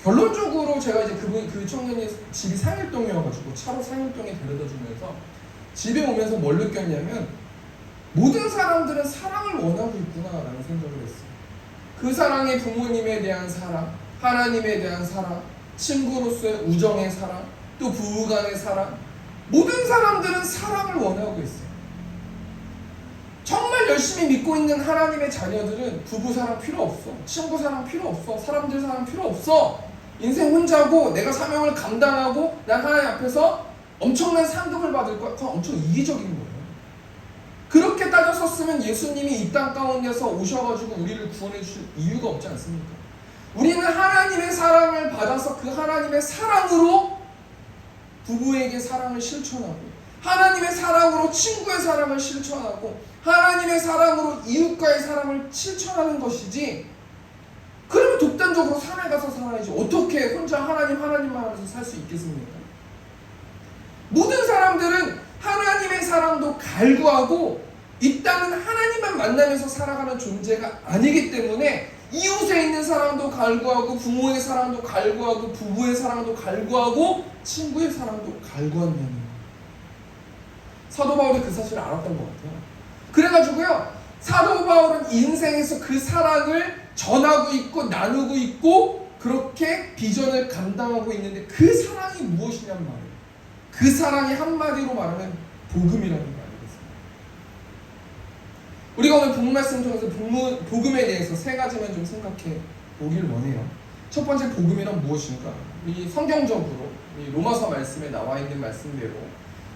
결론적으로 제가 이제 그 청년이 집이 상일동이어가지고 차로 상일동에 데려다 주면서 집에 오면서 뭘 느꼈냐면 모든 사람들은 사랑을 원하고 있구나라는 생각을 했어요. 그 사랑이 부모님에 대한 사랑, 하나님에 대한 사랑, 친구로서의 우정의 사랑, 또 부부간의 사랑, 모든 사람들은 사랑을 원하고 있어요. 정말 열심히 믿고 있는 하나님의 자녀들은 부부 사랑 필요 없어, 친구 사랑 필요 없어, 사람들 사랑 필요 없어. 인생 혼자고 내가 사명을 감당하고 난 하나님 앞에서 엄청난 상급을 받을 거야. 그건 엄청 이기적인 거예요. 그렇게 따졌었으면 예수님이 이 땅 가운데서 오셔가지고 우리를 구원해 주실 이유가 없지 않습니까? 우리는 하나님의 사랑을 받아서 그 하나님의 사랑으로 부부에게 사랑을 실천하고 하나님의 사랑으로 친구의 사랑을 실천하고 하나님의 사랑으로 이웃과의 사랑을 실천하는 것이지, 그러면 독단적으로 산에 가서 살아야지 어떻게 혼자 하나님만 하면서 살 수 있겠습니까? 모든 사람들은 하나님의 사랑도 갈구하고 이 땅은 하나님만 만나면서 살아가는 존재가 아니기 때문에 이웃에 있는 사랑도 갈구하고 부모의 사랑도 갈구하고 부부의 사랑도 갈구하고 친구의 사랑도 갈구한다는 거예요. 사도 바울이 그 사실을 알았던 것 같아요. 그래가지고요, 사도 바울은 인생에서 그 사랑을 전하고 있고 나누고 있고 그렇게 비전을 감당하고 있는데 그 사랑이 무엇이냔 말이에요. 그 사랑이 한마디로 말하면 복음이라는 거 아니겠습니까? 우리가 오늘 복음 말씀 통해서 복음에 대해서 세 가지만 좀 생각해 보길 원해요. 첫 번째, 복음이란 무엇인가? 이 성경적으로 이 로마서 말씀에 나와 있는 말씀대로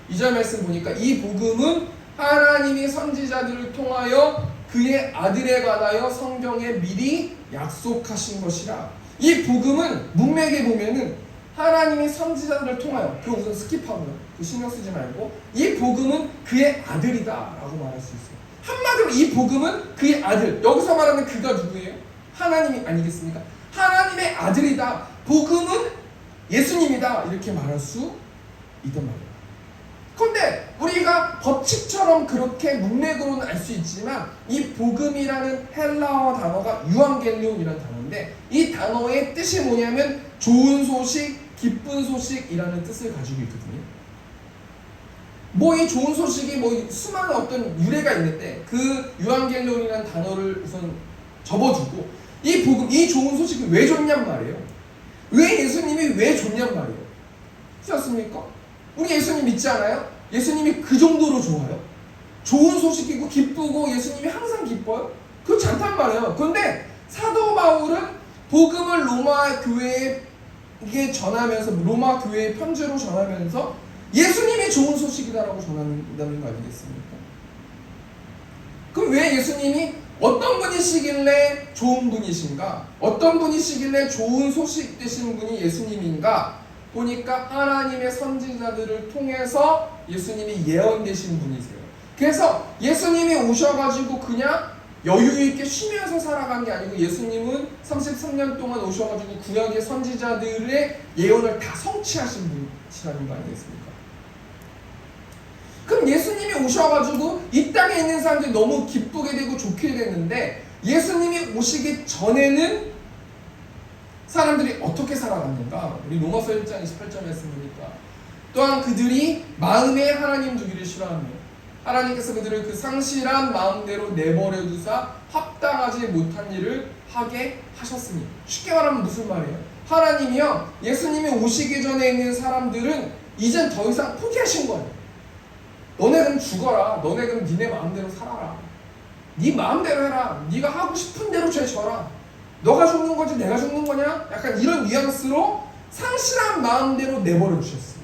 2절 말씀 보니까 이 복음은 하나님이 선지자들을 통하여 그의 아들에 관하여 성경에 미리 약속하신 것이라. 이 복음은 문맥에 보면은 하나님이 선지자들을 통하여, 그 우선 스킵하고요, 그 신경 쓰지 말고 이 복음은 그의 아들이다 라고 말할 수 있어요. 한마디로 이 복음은 그의 아들, 여기서 말하는 그가 누구예요? 하나님이 아니겠습니까? 하나님의 아들이다, 복음은 예수님이다, 이렇게 말할 수 있단 말이에요. 그런데 우리가 법칙처럼 그렇게 문맥으로는 알 수 있지만 이 복음이라는 헬라어 단어가 유앙겔리온이라는 단어인데 이 단어의 뜻이 뭐냐면 좋은 소식, 기쁜 소식이라는 뜻을 가지고 있거든요. 뭐 이 좋은 소식이 뭐 수많은 어떤 유래가 있는데 그 유앙겔리온이라는 단어를 우선 접어두고 이 복음, 이 좋은 소식이 왜 좋냔 말이에요. 왜 예수님이 왜 좋냔 말이에요. 그렇습니까? 우리 예수님 믿지 않아요? 예수님이 그 정도로 좋아요? 좋은 소식이고 기쁘고 예수님이 항상 기뻐요? 그렇지 않단 말이에요. 그런데 사도 바울은 복음을 로마 교회에 전하면서, 로마 교회의 편지로 전하면서 예수님이 좋은 소식이다라고 전한다는 거 아니겠습니까? 그럼 왜 예수님이 어떤 분이시길래 좋은 분이신가? 어떤 분이시길래 좋은 소식 되신 분이 예수님인가? 보니까 하나님의 선지자들을 통해서 예수님이 예언되신 분이세요. 그래서 예수님이 오셔가지고 그냥 여유있게 쉬면서 살아간 게 아니고 예수님은 33년 동안 오셔가지고 구약의 선지자들의 예언을 다 성취하신 분이시라는 거 아니겠습니까? 그럼 예수님이 오셔가지고 이 땅에 있는 사람들이 너무 기쁘게 되고 좋게 되는데 예수님이 오시기 전에는 사람들이 어떻게 살아갔는가? 우리 로마서 1장 28절 말씀 보니까 또한 그들이 마음에 하나님 두기를 싫어하며 하나님께서 그들을 그 상실한 마음대로 내버려 두사 합당하지 못한 일을 하게 하셨으니, 쉽게 말하면 무슨 말이에요? 하나님이요, 예수님이 오시기 전에 있는 사람들은 이젠 더 이상 포기하신 거예요. 너네 그럼 죽어라. 너네 그럼 니네 마음대로 살아라. 네 마음대로 해라. 네가 하고 싶은 대로 죄 져라. 너가 죽는 거지 내가 죽는 거냐? 약간 이런 뉘앙스로 상실한 마음대로 내버려 주셨어요.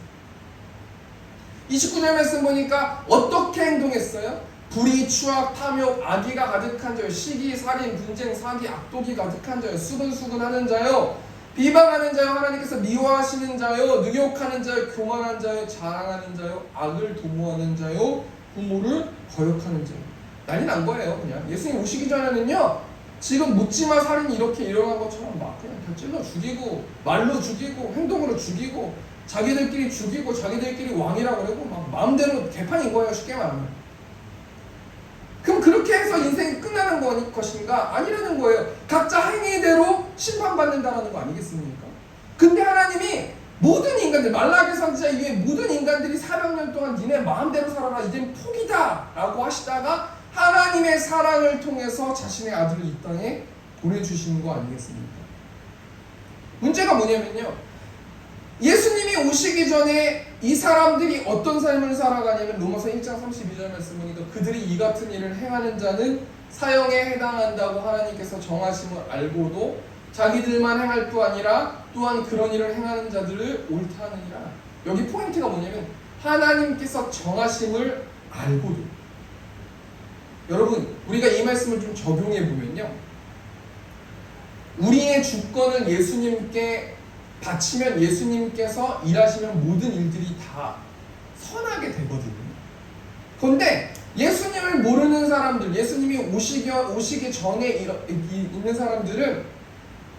29절 말씀 보니까 어떻게 행동했어요? 불의, 추악, 탐욕, 악의가 가득한 자요, 시기, 살인, 분쟁, 사기, 악독이 가득한 자요, 수근수근하는 자요, 비방하는 자요, 하나님께서 미워하시는 자요, 능욕하는 자요, 교만한 자요, 자랑하는 자요, 악을 도모하는 자요, 부모를 거역하는 자요. 난리 난 거예요. 그냥 예수님 오시기 전에는요, 지금 묻지마 살인이 이렇게 일어난 것처럼 막 그냥 다 찔러 죽이고, 말로 죽이고, 행동으로 죽이고, 자기들끼리 죽이고, 자기들끼리 왕이라고 그러고 막 마음대로 개판인 거예요. 쉽게 말하면. 그럼 그렇게 해서 인생이 끝나는 것인가? 아니라는 거예요. 각자 행위대로 심판받는다는 거 아니겠습니까? 근데 하나님이 모든 인간들, 말라기 선지자 이외에 모든 인간들이 400년 동안 니네 마음대로 살아라, 이젠 포기다 라고 하시다가 하나님의 사랑을 통해서 자신의 아들을 이 땅에 보내주시는 거 아니겠습니까? 문제가 뭐냐면요, 예수님이 오시기 전에 이 사람들이 어떤 삶을 살아가냐면 로마서 1장 32절 말씀 보니까 그들이 이 같은 일을 행하는 자는 사형에 해당한다고 하나님께서 정하심을 알고도 자기들만 행할 뿐 아니라 또한 그런 일을 행하는 자들을 옳다 하느니라. 여기 포인트가 뭐냐면 하나님께서 정하심을 알고도. 여러분, 우리가 이 말씀을 좀 적용해 보면요, 우리의 주권을 예수님께 바치면 예수님께서 일하시면 모든 일들이 다 선하게 되거든요. 그런데 예수님을 모르는 사람들, 예수님이 오시기 전에 있는 사람들은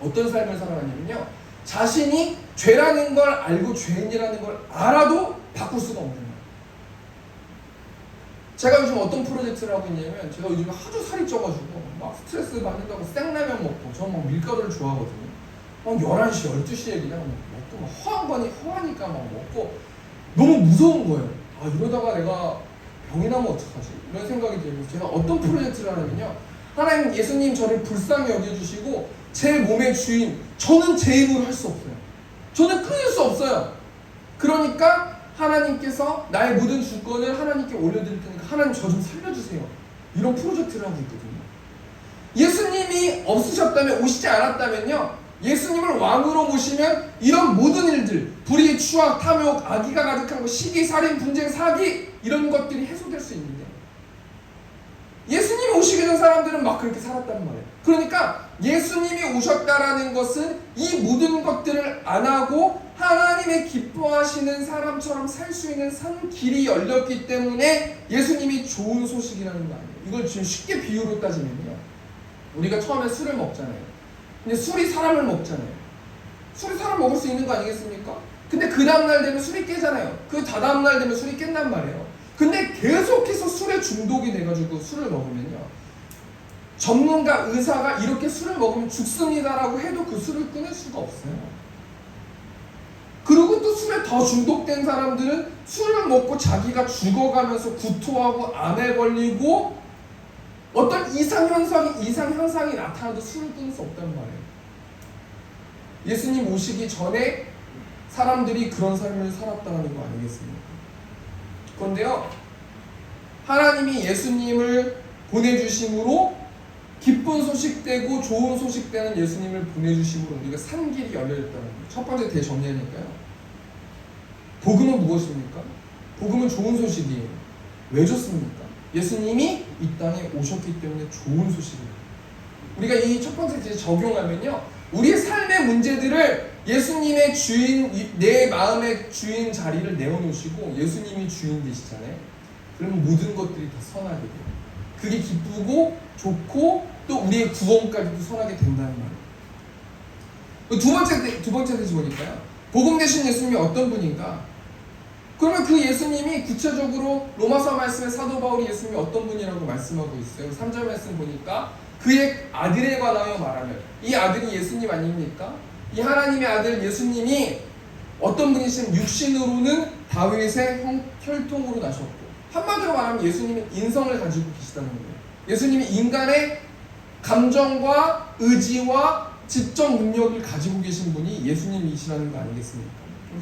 어떤 삶을 살아가냐면요, 자신이 죄라는 걸 알고 죄인이라는 걸 알아도 바꿀 수가 없는 거예요. 제가 요즘 어떤 프로젝트를 하고 있냐면, 제가 요즘 하도 살이 쪄가지고 막 스트레스 받는다고 생라면 먹고, 저 막 밀가루를 좋아하거든요. 막 11시, 12시에 그냥 먹고 막 허하니까 막 먹고 너무 무서운 거예요. 아, 이러다가 내가 병이 나면 어떡하지? 이런 생각이 들면서 제가 어떤 프로젝트를 하냐면요, 하나님, 예수님 저를 불쌍히 여겨주시고 제 몸의 주인, 저는 제 힘으로 할 수 없어요. 저는 끊을 수 없어요. 그러니까 하나님께서 나의 모든 주권을 하나님께 올려드릴 테니까 하나님 저 좀 살려주세요. 이런 프로젝트를 하고 있거든요. 예수님이 없으셨다면, 오시지 않았다면요, 예수님을 왕으로 모시면 이런 모든 일들, 불의, 추악, 탐욕, 악의가 가득한 것, 시기, 살인, 분쟁, 사기, 이런 것들이 해소될 수 있는데 예수님이 오시기 전 사람들은 막 그렇게 살았단 말이에요. 그러니까 예수님이 오셨다라는 것은 이 모든 것들을 안 하고 하나님의 기뻐하시는 사람처럼 살 수 있는 산 길이 열렸기 때문에 예수님이 좋은 소식이라는 거 아니에요. 이걸 지금 쉽게 비유로 따지면요, 우리가 처음에 술을 먹잖아요. 근데 술이 사람을 먹잖아요. 술이 사람 먹을 수 있는 거 아니겠습니까? 근데 그 다음날 되면 술이 깨잖아요. 그 다다음날 되면 술이 깬단 말이에요. 근데 계속해서 술에 중독이 돼가지고 술을 먹으면요, 전문가, 의사가 이렇게 술을 먹으면 죽습니다라고 해도 그 술을 끊을 수가 없어요. 그리고 또 술에 더 중독된 사람들은 술을 먹고 자기가 죽어가면서 구토하고 암에 걸리고 어떤 이상 현상이 나타나도 술을 끊을 수 없단 말이에요. 예수님 오시기 전에 사람들이 그런 삶을 살았다는 거 아니겠습니까? 그런데요, 하나님이 예수님을 보내주심으로 기쁜 소식되고 좋은 소식되는 예수님을 보내주심으로 우리가 산 길이 열려있다는 거예요. 첫 번째 대정리하니까요, 복음은 무엇입니까? 복음은 좋은 소식이에요. 왜 좋습니까? 예수님이 이 땅에 오셨기 때문에 좋은 소식이에요. 우리가 이 첫 번째 적용하면요, 우리의 삶의 문제들을 예수님의 주인, 내 마음의 주인 자리를 내어놓으시고 예수님이 주인 되시잖아요. 그러면 모든 것들이 다 선하게 돼요. 그게 기쁘고 좋고 또 우리의 구원까지도 선하게 된다는 말이에요. 두 번째 대지 보니까요, 복음 되신 예수님이 어떤 분인가? 그러면 그 예수님이 구체적으로 로마서 말씀에 사도 바울이 예수님이 어떤 분이라고 말씀하고 있어요. 3절 말씀 보니까 그의 아들에 관하여 말하면, 이 아들이 예수님 아닙니까? 이 하나님의 아들 예수님이 어떤 분이시면 육신으로는 다윗의 혈통으로 나셨고, 한마디로 말하면 예수님은 인성을 가지고 계시다는 거예요. 예수님이 인간의 감정과 의지와 지적 능력을 가지고 계신 분이 예수님이시라는 거 아니겠습니까?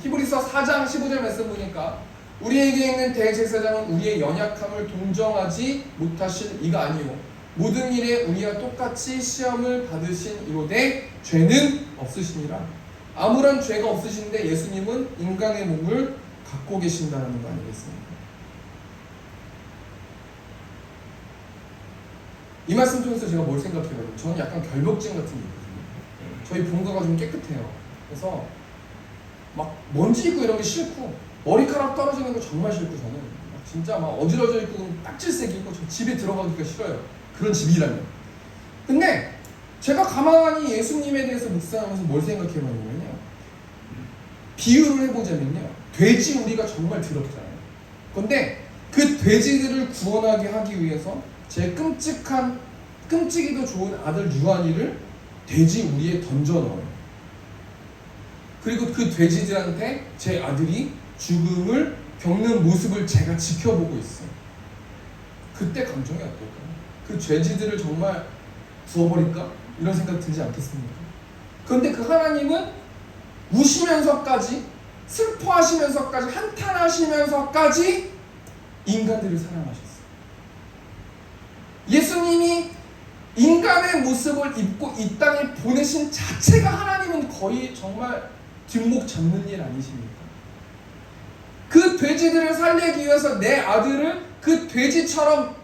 히브리서 4장 15절 말씀 보니까 우리에게 있는 대제사장은 우리의 연약함을 동정하지 못하신 이가 아니요 모든 일에 우리와 똑같이 시험을 받으신 이로되 죄는 없으시니라. 아무런 죄가 없으신데 예수님은 인간의 몸을 갖고 계신다는 거 아니겠습니까? 이 말씀 통해서 제가 뭘 생각해요? 저는 약간 결벽증 같은 게 있거든요. 저희 본가가 좀 깨끗해요. 그래서 막 먼지 있고 이런 게 싫고 머리카락 떨어지는 거 정말 싫고 저는 막 진짜 막 어지러져 있고 딱질색이 있고 저 집에 들어가기가 싫어요. 그런 집이라면. 근데 제가 가만히 예수님에 대해서 묵상하면서 뭘 생각해봤냐면요. 비유를 해보자면요. 돼지 우리가 정말 더럽잖아요. 근데 그 돼지들을 구원하게 하기 위해서 제 끔찍이도 좋은 아들 유한이를 돼지 우리에 던져 넣어요. 그리고 그 돼지들한테 제 아들이 죽음을 겪는 모습을 제가 지켜보고 있어요. 그때 감정이 어떨까요? 그 돼지들을 정말 부어버릴까? 이런 생각 들지 않겠습니까? 그런데 그 하나님은 우시면서까지 슬퍼하시면서까지 한탄하시면서까지 인간들을 사랑하셨어요. 예수님이 인간의 모습을 입고 이 땅에 보내신 자체가 하나님은 거의 정말 뒷목 잡는 일 아니십니까? 그 돼지들을 살리기 위해서 내 아들을 그 돼지처럼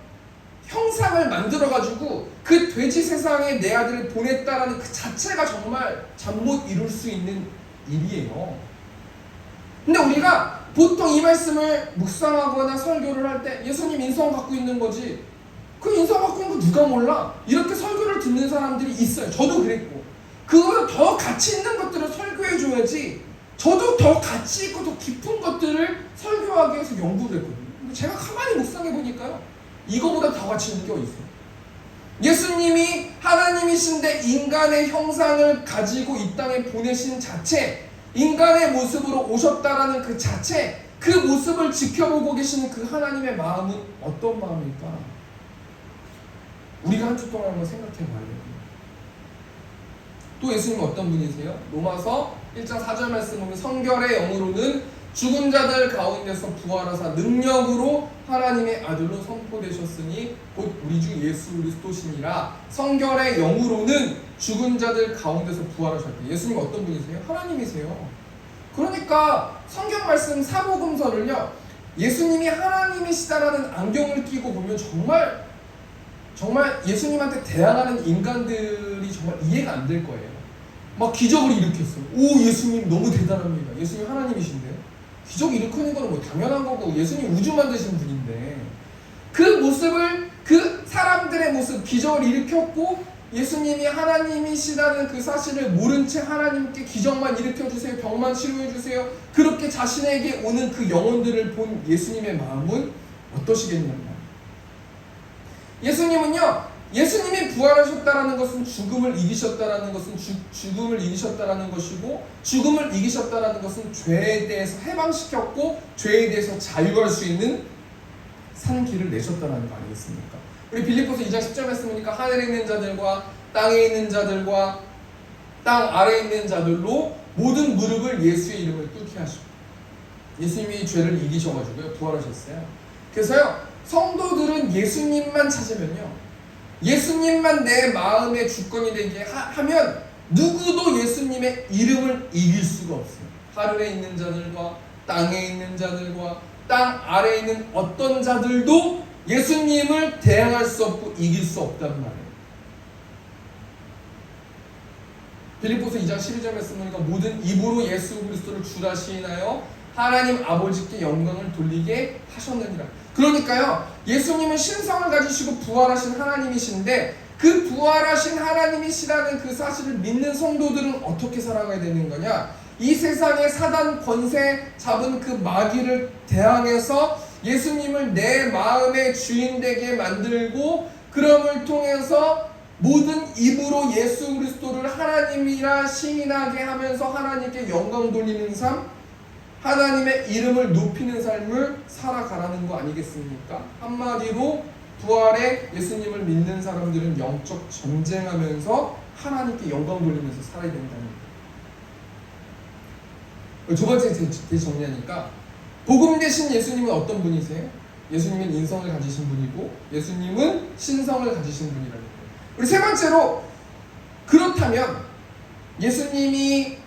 형상을 만들어가지고 그 돼지 세상에 내 아들을 보냈다라는 그 자체가 정말 잠 못 이룰 수 있는 일이에요. 근데 우리가 보통 이 말씀을 묵상하거나 설교를 할 때 예수님 인성 갖고 있는 거지 그 인성 갖고 있는 거 누가 몰라? 이렇게 설교를 듣는 사람들이 있어요. 저도 그랬고 그거보다 더 가치 있는 것들을 설교해줘야지 저도 더 가치 있고 더 깊은 것들을 설교하기 위해서 연구를 했거든요. 근데 제가 가만히 묵상해보니까요 이거보다 더 가치 있는 게 어디 있어요? 예수님이 하나님이신데 인간의 형상을 가지고 이 땅에 보내신 자체, 인간의 모습으로 오셨다라는 그 자체, 그 모습을 지켜보고 계시는 그 하나님의 마음은 어떤 마음일까? 우리가 한 주 동안 한번 생각해 봐야 돼요. 또 예수님은 어떤 분이세요? 로마서 1장 4절 말씀 보면 성결의 영으로는 죽은 자들 가운데서 부활하사 능력으로 하나님의 아들로 선포되셨으니 곧 우리 주 예수 그리스도시니라. 성결의 영으로는 죽은 자들 가운데서 부활하셨대. 예수님 어떤 분이세요? 하나님이세요. 그러니까 성경 말씀 사복음서를요 예수님이 하나님이시다라는 안경을 끼고 보면 정말 예수님한테 대항하는 인간들이 정말 이해가 안 될 거예요. 막 기적을 일으켰어요. 오, 예수님 너무 대단합니다. 예수님 하나님이신데 기적 일으키는 건 뭐 당연한 거고 예수님 우주 만드신 분인데 그 모습을 그 사람들의 모습 기적을 일으켰고 예수님이 하나님이시다는 그 사실을 모른 채 하나님께 기적만 일으켜주세요. 병만 치료해주세요. 그렇게 자신에게 오는 그 영혼들을 본 예수님의 마음은 어떠시겠냐면 예수님이 부활하셨다라는 것은 죽음을 이기셨다라는 것은 죽음을 이기셨다라는 것이고 죽음을 이기셨다라는 것은 죄에 대해서 해방시켰고 죄에 대해서 자유할 수 있는 산 길을 내셨다는 거 아니겠습니까? 우리 빌립보서 2장 10절 말씀 보니까 하늘에 있는 자들과 땅에 있는 자들과 땅 아래에 있는 자들로 모든 무릎을 예수의 이름을 꿇게 하시고 예수님이 죄를 이기셔가지고요 부활하셨어요. 그래서요 성도들은 예수님만 찾으면요 예수님만 내 마음의 주권이 되게 하면 누구도 예수님의 이름을 이길 수가 없어요. 하늘에 있는 자들과 땅에 있는 자들과 땅 아래에 있는 어떤 자들도 예수님을 대항할 수 없고 이길 수 없단 말이에요. 빌립보서 2장 12절 말씀 보니까 모든 입으로 예수 그리스도를 주라 시인하여 하나님 아버지께 영광을 돌리게 하셨느니라. 그러니까요 예수님은 신성을 가지시고 부활하신 하나님이신데 그 부활하신 하나님이시라는 그 사실을 믿는 성도들은 어떻게 살아가야 되는 거냐? 이 세상에 사단 권세 잡은 그 마귀를 대항해서 예수님을 내 마음의 주인 되게 만들고 그럼을 통해서 모든 입으로 예수 그리스도를 하나님이라 시인하게 하면서 하나님께 영광 돌리는 삶, 하나님의 이름을 높이는 삶을 살아가라는 거 아니겠습니까? 한마디로 부활의 예수님을 믿는 사람들은 영적 전쟁하면서 하나님께 영광 돌리면서 살아야 된다는 거예요. 두 번째 정리하니까 복음 대신 예수님은 어떤 분이세요? 예수님은 인성을 가지신 분이고 예수님은 신성을 가지신 분이라는 거예요. 우리 세 번째로 그렇다면 예수님이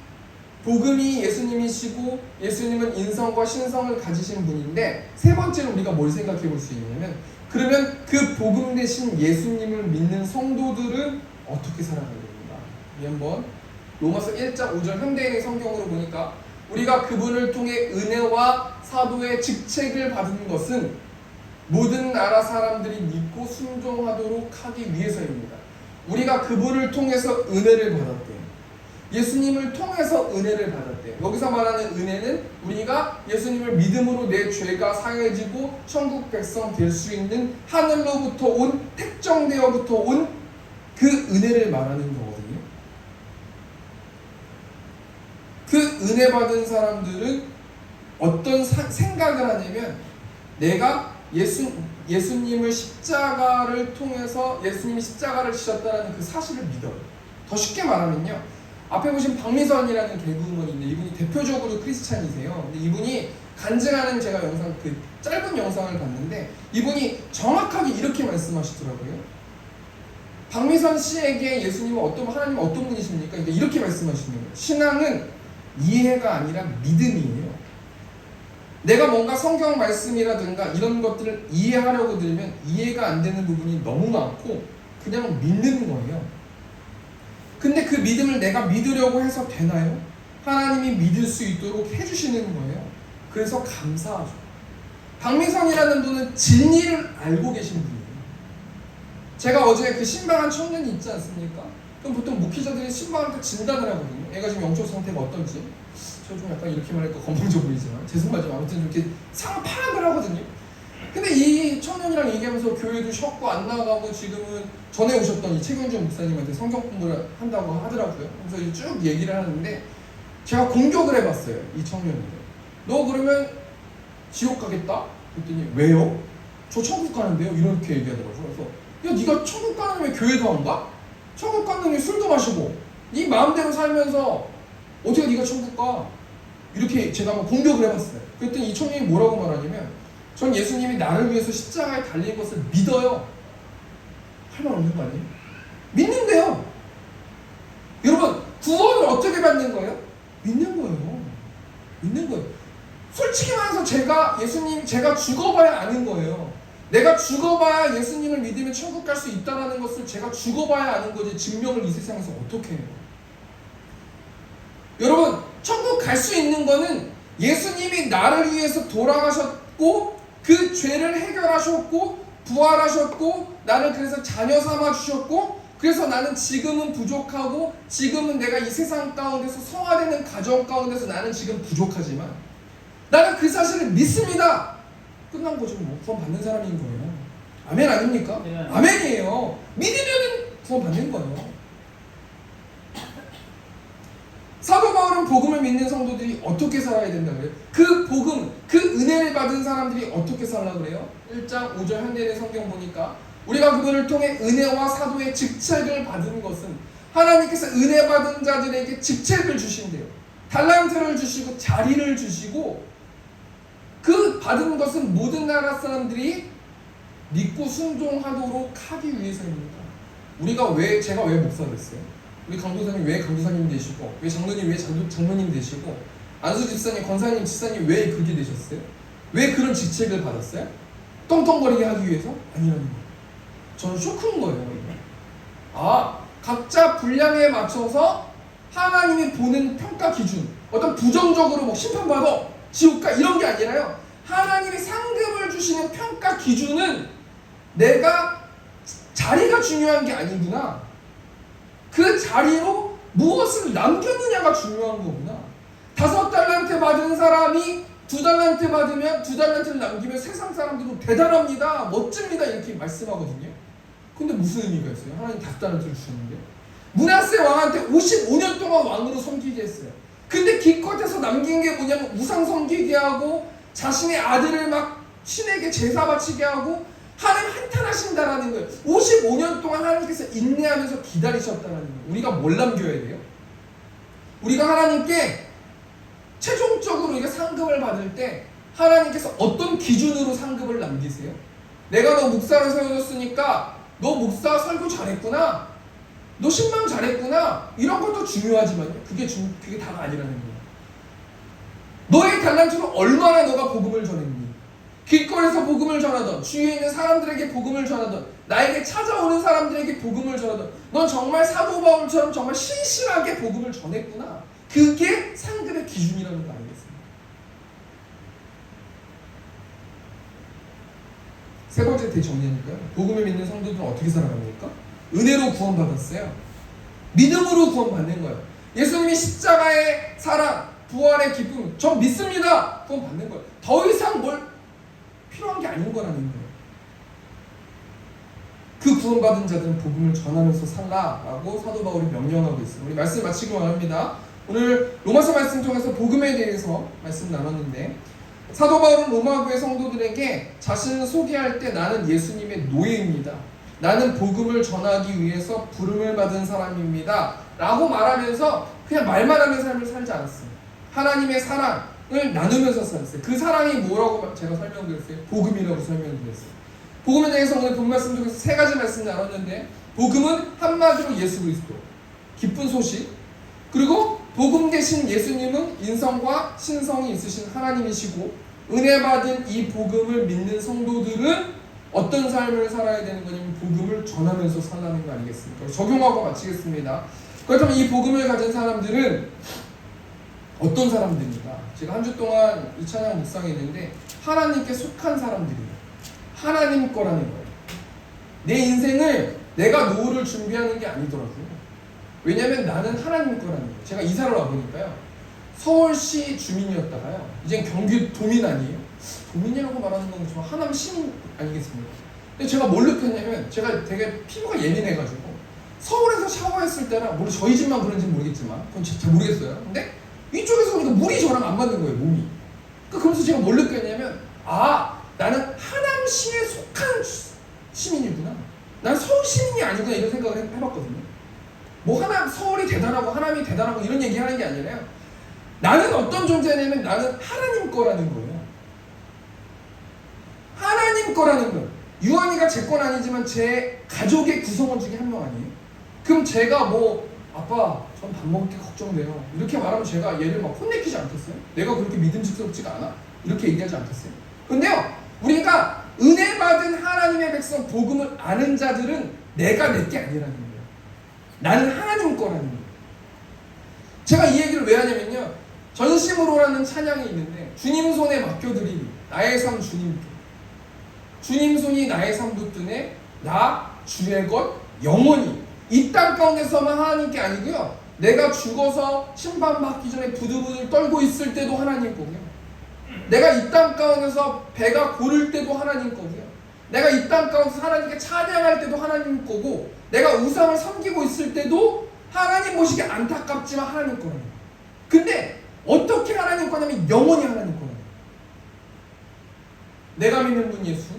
복음이 예수님이시고 예수님은 인성과 신성을 가지신 분인데 세 번째로 우리가 뭘 생각해 볼 수 있냐면 그러면 그 복음 대신 예수님을 믿는 성도들은 어떻게 살아가야 됩니까? 우리 한번 로마서 1장 5절 현대인의 성경으로 보니까 우리가 그분을 통해 은혜와 사도의 직책을 받은 것은 모든 나라 사람들이 믿고 순종하도록 하기 위해서입니다. 우리가 그분을 통해서 은혜를 받았대요. 예수님을 통해서 은혜를 받았대요. 여기서 말하는 은혜는 우리가 예수님을 믿음으로 내 죄가 사해지고 천국 백성 될 수 있는 하늘로부터 온 택정되어부터 온 그 은혜를 말하는 거거든요. 그 은혜 받은 사람들은 어떤 생각을 하냐면 내가 예수님을 십자가를 통해서 예수님이 십자가를 지셨다는 그 사실을 믿어요. 더 쉽게 말하면요. 앞에 보신 박미선이라는 개그우먼인데 이분이 대표적으로 크리스찬이세요. 근데 이분이 간증하는 제가 영상 그 짧은 영상을 봤는데 이분이 정확하게 이렇게 말씀하시더라고요. 박미선 씨에게 예수님은 하나님은 어떤 분이십니까? 그러니까 이렇게 말씀하시는 거예요. 신앙은 이해가 아니라 믿음이에요. 내가 뭔가 성경 말씀이라든가 이런 것들을 이해하려고 들면 이해가 안 되는 부분이 너무 많고 그냥 믿는 거예요. 근데 그 믿음을 내가 믿으려고 해서 되나요? 하나님이 믿을 수 있도록 해주시는 거예요. 그래서 감사하죠. 박미선이라는 분은 진리를 알고 계신 분이에요. 제가 어제 그 신방한 청년이 있지 않습니까? 그럼 보통 목회자들이 신방할 때 진단을 하거든요. 얘가 지금 영적 상태가 어떤지. 저 좀 약간 이렇게 말하니까 건방져 보이지만 죄송하지만 아무튼 이렇게 상황 파악을 하거든요. 근데 이 청년이랑 얘기하면서 교회도 쉬었고 안 나가고 지금은 전에 오셨던 이 최경준 목사님한테 성경 공부를 한다고 하더라고요. 그래서 쭉 얘기를 하는데 제가 공격을 해봤어요. 이 청년인데 너 그러면 지옥 가겠다? 그랬더니 왜요? 저 천국 가는데요? 이렇게 얘기하더라고요. 그래서 야 네가 천국 가는 왜 교회도 안 가? 천국 가는 왜 술도 마시고 네 마음대로 살면서 어떻게 네가 천국 가? 이렇게 제가 한번 공격을 해봤어요. 그랬더니 이 청년이 뭐라고 말하냐면 전 예수님이 나를 위해서 십자가에 달린 것을 믿어요. 할 말 없는 거 아니에요? 믿는데요. 여러분 구원을 어떻게 받는 거예요? 믿는 거예요. 믿는 거예요. 솔직히 말해서 제가 죽어봐야 아는 거예요. 내가 죽어봐야 예수님을 믿으면 천국 갈 수 있다는 것을 제가 죽어봐야 아는 거지 증명을 이 세상에서 어떻게 해요? 여러분 천국 갈 수 있는 거는 예수님이 나를 위해서 돌아가셨고 그 죄를 해결하셨고 부활하셨고 나를 그래서 자녀 삼아 주셨고 그래서 나는 지금은 부족하고 지금은 내가 이 세상 가운데서 성화되는 가정 가운데서 나는 지금 부족하지만 나는 그 사실을 믿습니다. 끝난 거죠. 뭐 구원 받는 사람인 거예요. 아멘 아닙니까? 네. 아멘이에요. 믿으면 구원 받는 거예요. 사도 바울은 복음을 믿는 성도들이 어떻게 살아야 된다 그래요? 그 복음, 그 은혜를 받은 사람들이 어떻게 살라 그래요? 1장 5절 현대인의 성경 보니까 우리가 그분을 통해 은혜와 사도의 직책을 받은 것은 하나님께서 은혜 받은 자들에게 직책을 주신대요. 달란트를 주시고 자리를 주시고 그 받은 것은 모든 나라 사람들이 믿고 순종하도록 하기 위해서입니다. 제가 왜 목사 됐어요? 우리 강도사님 왜 강도사님 되시고 왜 장로님 왜 장로님 되시고 안수 집사님 권사님 집사님 왜 그렇게 되셨어요? 왜 그런 직책을 받았어요? 떵떵거리게 하기 위해서? 아니라는 거예요. 저는 쇼크인 거예요. 각자 분량에 맞춰서 하나님이 보는 평가 기준 어떤 부정적으로 뭐 심판받아 지옥가 이런 게 아니라요. 하나님이 상급을 주시는 평가 기준은 내가 자리가 중요한 게 아니구나. 그 자리로 무엇을 남겼느냐가 중요한 거구나. 5달란트 받은 사람이 2달란트 받으면 2달란트를 남기면 세상 사람들은 대단합니다. 멋집니다. 이렇게 말씀하거든요. 근데 무슨 의미가 있어요? 하나님 5달란트를 주셨는데 므낫세 왕한테 55년 동안 왕으로 섬기게 했어요. 근데 기껏해서 남긴 게 뭐냐면 우상 섬기게 하고 자신의 아들을 막 신에게 제사 바치게 하고 하나님 한탄하신다라는 거예요. 55년 동안 하나님께서 인내하면서 기다리셨다는 거예요. 우리가 뭘 남겨야 돼요? 우리가 하나님께 최종적으로 우리가 상급을 받을 때 하나님께서 어떤 기준으로 상급을 남기세요? 내가 너 목사로 세워줬으니까 너 목사 설교 잘했구나, 너 신방 잘했구나, 이런 것도 중요하지만요, 그게 다가 아니라는 거예요. 너의 달란트로 얼마나 너가 복음을 전했니? 길거리에서 복음을 전하던, 주위에 있는 사람들에게 복음을 전하던, 나에게 찾아오는 사람들에게 복음을 전하던, 넌 정말 사도 바울처럼 정말 신실하게 복음을 전했구나. 그게 상급의 기준이라는 거 아니겠습니까? 세 번째 대정리하니까요. 복음을 믿는 성도들은 어떻게 살아갑니까? 은혜로 구원받았어요. 믿음으로 구원받는 거예요. 예수님이 십자가의 사랑, 부활의 기쁨, 전 믿습니다. 구원받는 거예요. 더 이상 뭘 필요한 게 아닌 거라는 거예요. 그 구원받은 자들은 복음을 전하면서 살라라고 사도 바울이 명령하고 있어요. 우리 말씀 마치기 원합니다. 오늘 로마서 말씀 통해서 복음에 대해서 말씀 나눴는데, 사도 바울은 로마교회 성도들에게 자신을 소개할 때 나는 예수님의 노예입니다, 나는 복음을 전하기 위해서 부름을 받은 사람입니다 라고 말하면서 그냥 말만 하는 삶을 살지 않았어요. 하나님의 사랑을 나누면서 살았어요. 그 사랑이 뭐라고 제가 설명드렸어요? 복음이라고 설명드렸어요. 복음에 대해서 오늘 본 말씀 중에서 세 가지 말씀 나눴는데, 복음은 한마디로 예수 그리스도, 기쁜 소식, 그리고 복음 대신 예수님은 인성과 신성이 있으신 하나님이시고, 은혜 받은 이 복음을 믿는 성도들은 어떤 삶을 살아야 되는 거냐면 복음을 전하면서 살라는 거 아니겠습니까? 적용하고 마치겠습니다. 그렇다면 이 복음을 가진 사람들은 어떤 사람들입니까? 제가 한 주 동안 이 찬양 묵상했는데 하나님께 속한 사람들이에요. 하나님 거라는 거예요. 내 인생을 내가 노후를 준비하는 게 아니더라고요. 왜냐하면 나는 하나님 거라는 거예요. 제가 이사를 와보니까요, 서울시 주민이었다가요 이젠 경기 도민 아니에요. 도민이라고 말하는 건 좀 하남 시민 아니겠습니까? 근데 제가 뭘 느꼈냐면, 제가 되게 피부가 예민해가지고 서울에서 샤워했을 때랑, 물론 저희 집만 그런지는 모르겠지만 그건 잘 모르겠어요. 근데 이쪽에서 보니까 물이 저랑 안 맞는 거예요, 몸이. 그러면서 제가 뭘 느꼈냐면, 나는 하남시에 속한 시민이구나, 난 서울 시민이 아니구나, 이런 생각을 해봤거든요. 뭐 서울이 대단하고 하남이 대단하고 이런 얘기 하는 게 아니라요, 나는 어떤 존재냐면 나는 하나님 거라는 거예요. 하나님 거라는 거예요. 유한이가 제 건 아니지만 제 가족의 구성원 중에 한 명 아니에요? 그럼 제가 아빠 전 밥 먹을 게 걱정돼요, 이렇게 말하면 제가 얘를 막 혼내키지 않겠어요? 내가 그렇게 믿음직스럽지가 않아? 이렇게 얘기하지 않겠어요? 근데요, 우리가 은혜 받은 하나님의 백성, 복음을 아는 자들은 내가 내 게 아니라는 거예요. 나는 하나님 거라는 거예요. 제가 이 얘기를 왜 하냐면요, 전심으로라는 찬양이 있는데, 주님 손에 맡겨드리니 나의 삶 주님께, 주님 손이 나의 삶 붙드네, 나 주의 것 영원히. 이 땅 가운데서만 하나님께 아니고요, 내가 죽어서 심판받기 전에 부들부들 떨고 있을 때도 하나님 거고요, 내가 이 땅 가운데서 배가 고를 때도 하나님 거고요, 내가 이 땅 가운데서 하나님께 찬양할 때도 하나님 거고, 내가 우상을 섬기고 있을 때도 하나님 보시기에 안타깝지만 하나님 거라는 거예요. 근데 어떻게 하나님 거냐면 영원히 하나님 거라는 거예요. 내가 믿는 분 예수,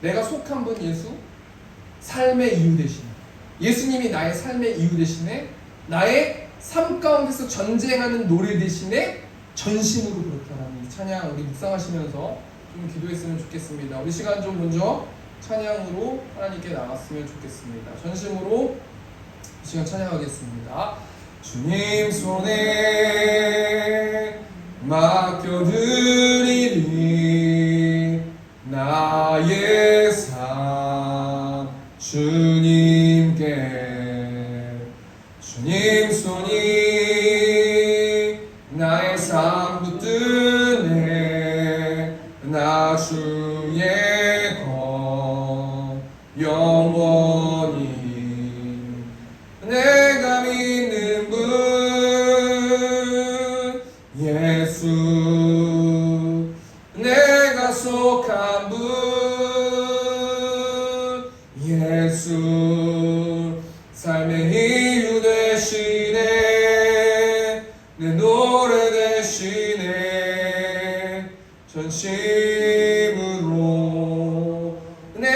내가 속한 분 예수, 삶의 이유 대신 예수님이 나의 삶의 이유 대신에, 나의 삶 가운데서 전쟁하는 노래 대신에 전심으로 그렇다라는 이 찬양 우리 묵상하시면서 좀 기도했으면 좋겠습니다. 우리 시간 좀 먼저 찬양으로 하나님께 나갔으면 좋겠습니다. 전심으로 이 시간 찬양하겠습니다. 주님 손에 맡겨드리니 나의 삶 주님께, 주님 손이 나의 삶 붙드네, 나 주의 것 영원히. 내가 믿는 분 예수, 내가 속한 분 예수, 삶의 이유 되시네, 내 노래 되시네, 전심으로 내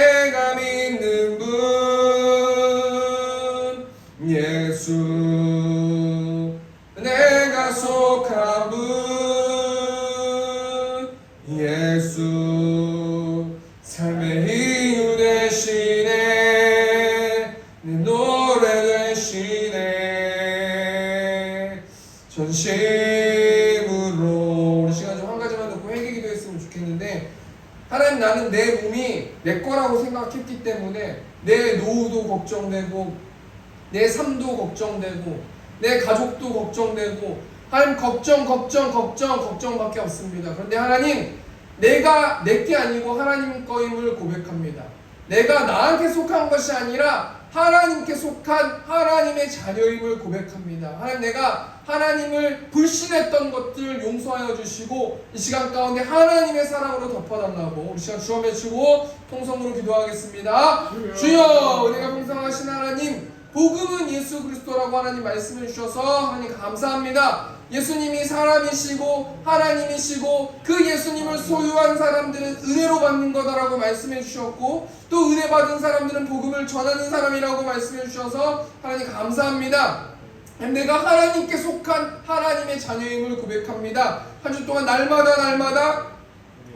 예수 내가 속한 분 예수 삶의 이유 되시네 내 노래 되시네 전심으로 우리 시간 좀 한 가지만 듣고 회개 기도했으면 좋겠는데 하나님 나는 내 몸이 내 거라고 생각했기 때문에 내 노후도 걱정되고 내 삶도 걱정되고 내 가족도 걱정되고 하나님 걱정밖에 없습니다. 그런데 하나님 내가 내게 아니고 하나님 거임을 고백합니다. 내가 나한테 속한 것이 아니라 하나님께 속한 하나님의 자녀임을 고백합니다. 하나님 내가 하나님을 불신했던 것들 용서하여 주시고 이 시간 가운데 하나님의 사랑으로 덮어달라고 우리 시간 주여 외치고 통성으로 기도하겠습니다. 주여 은혜가 풍성하신 하나님 복음은 예수 그리스도라고 하나님 말씀해 주셔서 하나님 감사합니다. 예수님이 사람이시고 하나님이시고 그 예수님을 소유한 사람들은 은혜로 받는 거다라고 말씀해 주셨고 또 은혜 받은 사람들은 복음을 전하는 사람이라고 말씀해 주셔서 하나님 감사합니다. 내가 하나님께 속한 하나님의 자녀임을 고백합니다. 한 주 동안 날마다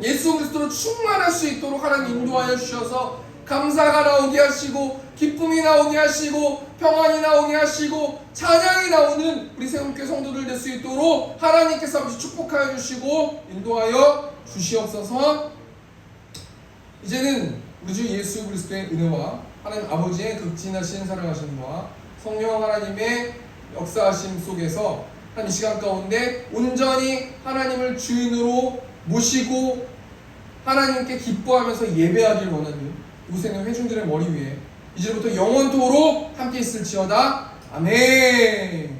예수 그리스도로 충만할 수 있도록 하나님 인도하여 주셔서 감사가 나오게 하시고 기쁨이 나오게 하시고 평안이 나오게 하시고 찬양이 나오는 우리 세움교회 성도들 될 수 있도록 하나님께서 아버지 축복하여 주시고 인도하여 주시옵소서. 이제는 우리 주 예수 그리스도의 은혜와 하나님 아버지의 극진하신 사랑하심과 성령 하나님의 역사하심 속에서 하나님 이 시간 가운데 온전히 하나님을 주인으로 모시고 하나님께 기뻐하면서 예배하길 원하는 이곳에 있는 회중들의 머리 위에 이제부터 영원토록 함께 있을지어다. 아멘.